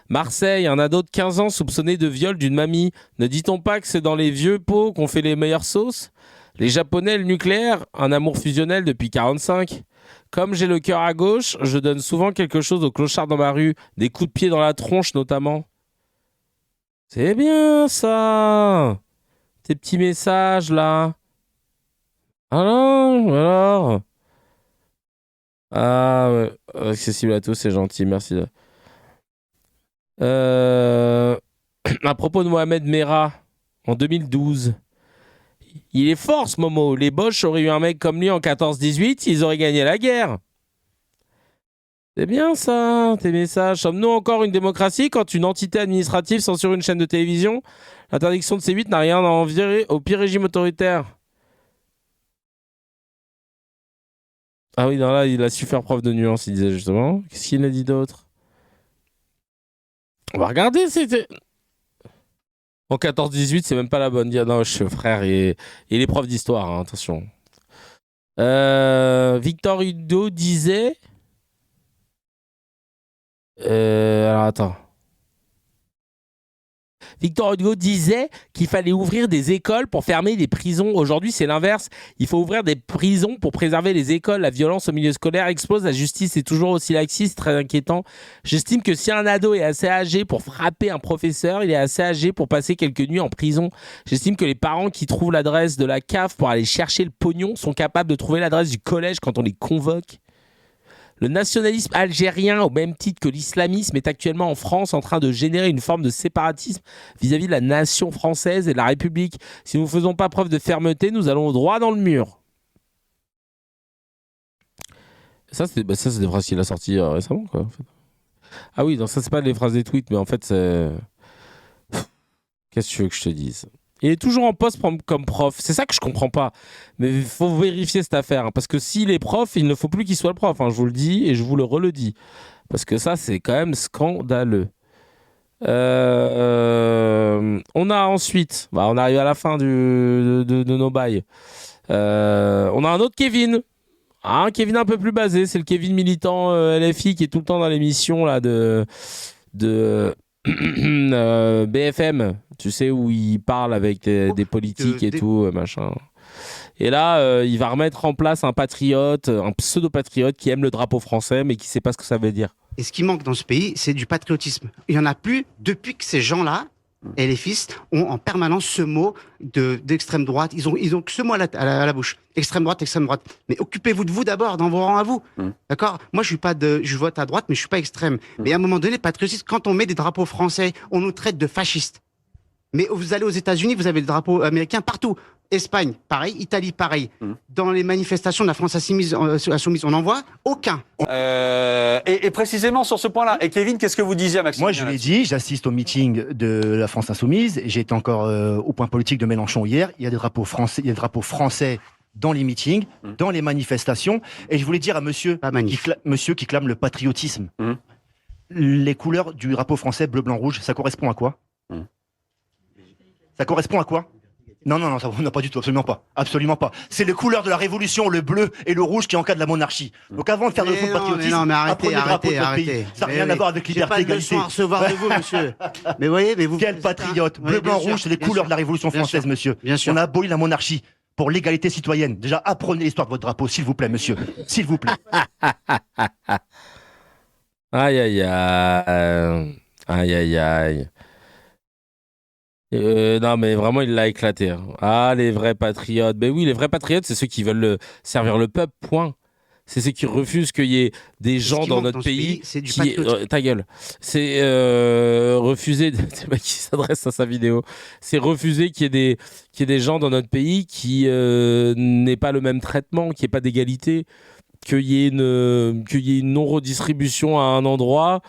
Marseille, un ado de 15 ans soupçonné de viol d'une mamie. Ne dit-on pas que c'est dans les vieux pots qu'on fait les meilleures sauces? Les Japonais, le nucléaire, un amour fusionnel depuis 45. Comme j'ai le cœur à gauche, je donne souvent quelque chose aux clochards dans ma rue, des coups de pied dans la tronche notamment. C'est bien ça, tes petits messages là. Alors. Ah ouais, accessible à tous, c'est gentil, merci. À propos de Mohamed Merah, en 2012. Il est fort ce Momo. Les Boches auraient eu un mec comme lui en 14-18, ils auraient gagné la guerre. C'est bien ça, tes messages. Sommes-nous encore une démocratie quand une entité administrative censure une chaîne de télévision? L'interdiction de C8 n'a rien à envier au pire régime autoritaire. Ah oui, non, là, il a su faire preuve de nuance, il disait justement. Qu'est-ce qu'il a dit d'autre? On va regarder, c'était... En 14-18, c'est même pas la bonne. Non, frère, il est prof d'histoire, hein, attention. Victor Hugo disait... alors, attends. Victor Hugo disait qu'il fallait ouvrir des écoles pour fermer des prisons. Aujourd'hui, c'est l'inverse. Il faut ouvrir des prisons pour préserver les écoles. La violence au milieu scolaire explose. La justice est toujours aussi laxiste, très inquiétant. J'estime que si un ado est assez âgé pour frapper un professeur, il est assez âgé pour passer quelques nuits en prison. J'estime que les parents qui trouvent l'adresse de la CAF pour aller chercher le pognon sont capables de trouver l'adresse du collège quand on les convoque. Le nationalisme algérien, au même titre que l'islamisme, est actuellement en France en train de générer une forme de séparatisme vis-à-vis de la nation française et de la République. Si nous ne faisons pas preuve de fermeté, nous allons droit dans le mur. Ça, c'est des phrases qu'il a sorties récemment, quoi. En fait. Ah oui, non, ça, c'est pas les phrases des tweets, mais en fait, c'est... Qu'est-ce que tu veux que je te dise? Il est toujours en poste comme prof. C'est ça que je comprends pas. Mais il faut vérifier cette affaire. Hein, parce que s'il est prof, il ne faut plus qu'il soit le prof. Hein, je vous le dis et je vous le redis. Parce que ça, c'est quand même scandaleux. On a ensuite... on arrive à la fin de nos bails. On a un autre Kevin. Un Kevin un peu plus basé. C'est le Kevin militant LFI qui est tout le temps dans l'émission là, de BFM, tu sais, où il parle avec des politiques et tout, machin. Et là, il va remettre en place un patriote, un pseudo-patriote qui aime le drapeau français, mais qui ne sait pas ce que ça veut dire. Et ce qui manque dans ce pays, c'est du patriotisme. Il n'y en a plus depuis que ces gens-là et les fils ont en permanence ce mot d'extrême droite. Ils ont que ce mot à la bouche. Extrême droite. Mais occupez-vous de vous d'abord, dans vos rangs à vous. D'accord? Moi, je vote à droite, mais je suis pas extrême. Mais à un moment donné, patriotisme, quand on met des drapeaux français, on nous traite de fascistes. Mais vous allez aux États-Unis, vous avez le drapeau américain partout. Espagne, pareil. Italie, pareil. Dans les manifestations de la France insoumise, on n'en voit aucun. Et précisément sur ce point-là. Et Kevin, qu'est-ce que vous disiez à Maxime? Moi, je l'ai dit, j'assiste au meeting de la France insoumise. J'ai été encore au point politique de Mélenchon hier. Il y a des drapeaux français dans les meetings, dans les manifestations. Et je voulais dire à monsieur qui clame le patriotisme, les couleurs du drapeau français bleu, blanc, rouge, ça correspond à quoi? Ça correspond à quoi? Non, ça n'a pas du tout, absolument pas. C'est les couleurs de la Révolution, le bleu et le rouge qui encadrent la monarchie. Donc avant de faire de faux patriotisme, apprenez le drapeau de notre pays. Ça n'a rien à voir avec liberté, égalité. J'ai pas de leçon à recevoir de vous, monsieur. Mais vous... Quel patriote? Bleu, blanc, rouge, c'est les couleurs de la Révolution française, monsieur. Bien sûr. On a aboli la monarchie pour l'égalité citoyenne. Déjà, apprenez l'histoire de votre drapeau, s'il vous plaît, monsieur. S'il vous plaît. Aïe. Non, mais vraiment, il l'a éclaté. Ah, les vrais patriotes. Ben oui, les vrais patriotes, c'est ceux qui veulent servir le peuple, point. C'est ceux qui refusent qu'il y ait des gens dans notre pays. C'est du patriotisme. Ta gueule. C'est refuser. C'est pas qui s'adresse à sa vidéo. C'est refuser qu'il y ait des gens dans notre pays qui n'aient pas le même traitement, qu'il n'y ait pas d'égalité, qu'il y ait une non-redistribution à un endroit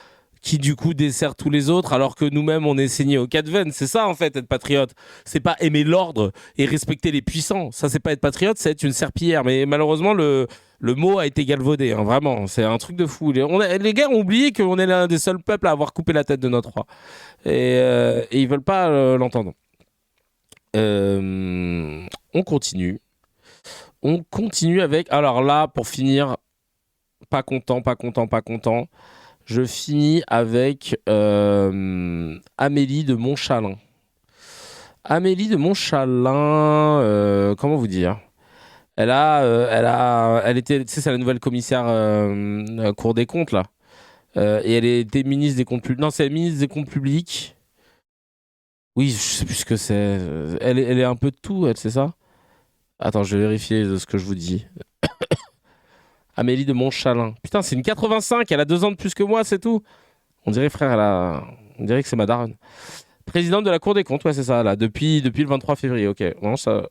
qui du coup dessert tous les autres, alors que nous-mêmes on est saignés aux quatre veines. C'est ça en fait être patriote. C'est pas aimer l'ordre et respecter les puissants. Ça c'est pas être patriote, c'est être une serpillière. Mais malheureusement le mot a été galvaudé, hein, vraiment. C'est un truc de fou. Les gars ont oublié qu'on est l'un des seuls peuples à avoir coupé la tête de notre roi. Et ils veulent pas l'entendre. On continue. On continue avec... Alors là, pour finir, pas content. Je finis avec Amélie de Montchalin. Amélie de Montchalin, comment vous dire? Elle était, tu sais, c'est la nouvelle commissaire Cour des comptes là, et elle était ministre des comptes publics. Non, c'est la ministre des comptes publics. Oui, je sais plus ce que c'est. Elle est un peu de tout, elle, c'est ça? Attends, je vais vérifier de ce que je vous dis. Amélie de Montchalin. Putain, c'est une 85, elle a 2 ans de plus que moi, c'est tout. On dirait, frère, on dirait que c'est ma daronne. Présidente de la Cour des comptes, ouais, c'est ça, là, depuis le 23 février, ok. Non, ça...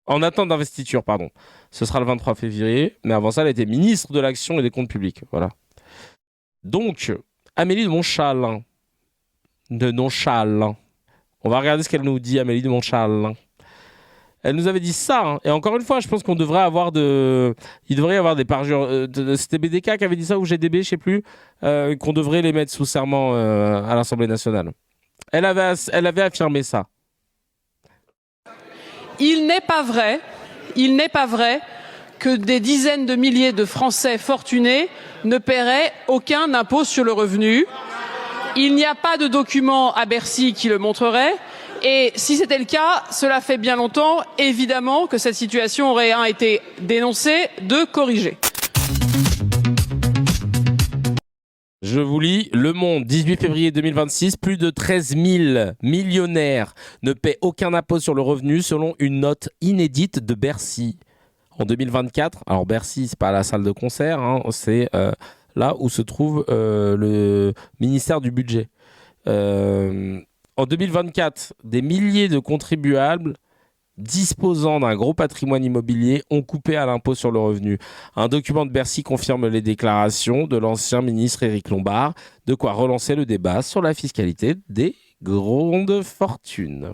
En attente d'investiture, pardon. Ce sera le 23 février, mais avant ça, elle était ministre de l'Action et des Comptes Publics, voilà. Donc, Amélie de Montchalin. On va regarder ce qu'elle nous dit, Amélie de Montchalin. Elle nous avait dit ça, hein. Et encore une fois, je pense qu'on devrait avoir il devrait y avoir des parjures. C'était BDK qui avait dit ça ou GDB, je sais plus, qu'on devrait les mettre sous serment à l'Assemblée nationale. Elle avait affirmé ça. Il n'est pas vrai que des dizaines de milliers de Français fortunés ne paieraient aucun impôt sur le revenu. Il n'y a pas de document à Bercy qui le montrerait. Et si c'était le cas, cela fait bien longtemps, évidemment, que cette situation aurait été dénoncée, de corriger. Je vous lis Le Monde, 18 février 2026, plus de 13 000 millionnaires ne paient aucun impôt sur le revenu selon une note inédite de Bercy. En 2024, alors Bercy, c'est pas la salle de concert, hein, c'est là où se trouve le ministère du Budget. En 2024, des milliers de contribuables disposant d'un gros patrimoine immobilier ont coupé à l'impôt sur le revenu. Un document de Bercy confirme les déclarations de l'ancien ministre Éric Lombard, de quoi relancer le débat sur la fiscalité des grandes fortunes.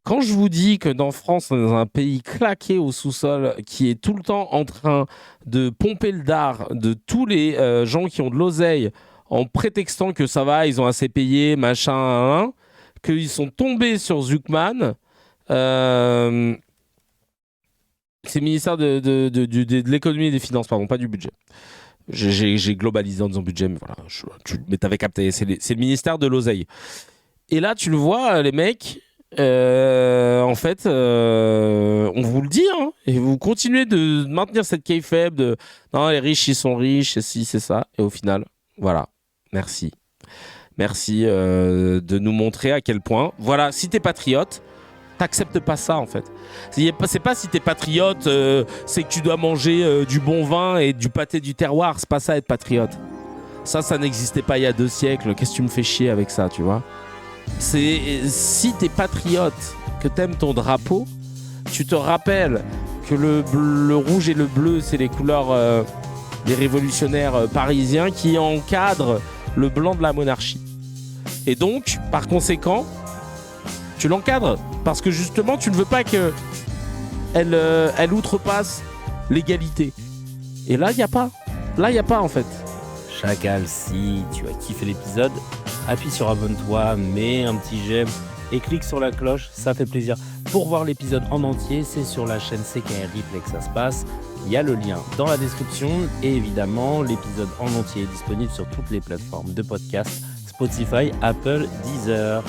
Quand je vous dis que dans France, on est dans un pays claqué au sous-sol, qui est tout le temps en train de pomper le dard de tous les gens qui ont de l'oseille, en prétextant que ça va, ils ont assez payé, machin, qu'ils sont tombés sur Zuckman. C'est le ministère de l'économie et des finances, pardon, pas du budget. J'ai globalisé en disant budget, mais voilà, mais t'avais capté, c'est le ministère de l'oseille. Et là, tu le vois, les mecs, en fait, on vous le dit, hein, et vous continuez de maintenir cette kayfabe de non, les riches, ils sont riches, c'est ci, c'est ça, et au final, voilà. Merci. Merci de nous montrer à quel point. Voilà, si t'es patriote, t'acceptes pas ça en fait. C'est pas si t'es patriote, c'est que tu dois manger du bon vin et du pâté du terroir. C'est pas ça être patriote. Ça n'existait pas il y a 2 siècles. Qu'est-ce que tu me fais chier avec ça, tu vois? Si t'es patriote, que t'aimes ton drapeau, tu te rappelles que le rouge et le bleu, c'est les couleurs des révolutionnaires parisiens qui encadrent le blanc de la monarchie. Et donc, par conséquent, tu l'encadres parce que justement, tu ne veux pas qu'elle outrepasse l'égalité. Et là, il n'y a pas. Là, il n'y a pas en fait. Chacal, si tu as kiffé l'épisode, appuie sur abonne-toi, mets un petit j'aime et clique sur la cloche, ça fait plaisir. Pour voir l'épisode en entier, c'est sur la chaîne CKR Replay que ça se passe. Il y a le lien dans la description et évidemment, l'épisode en entier est disponible sur toutes les plateformes de podcast, Spotify, Apple, Deezer.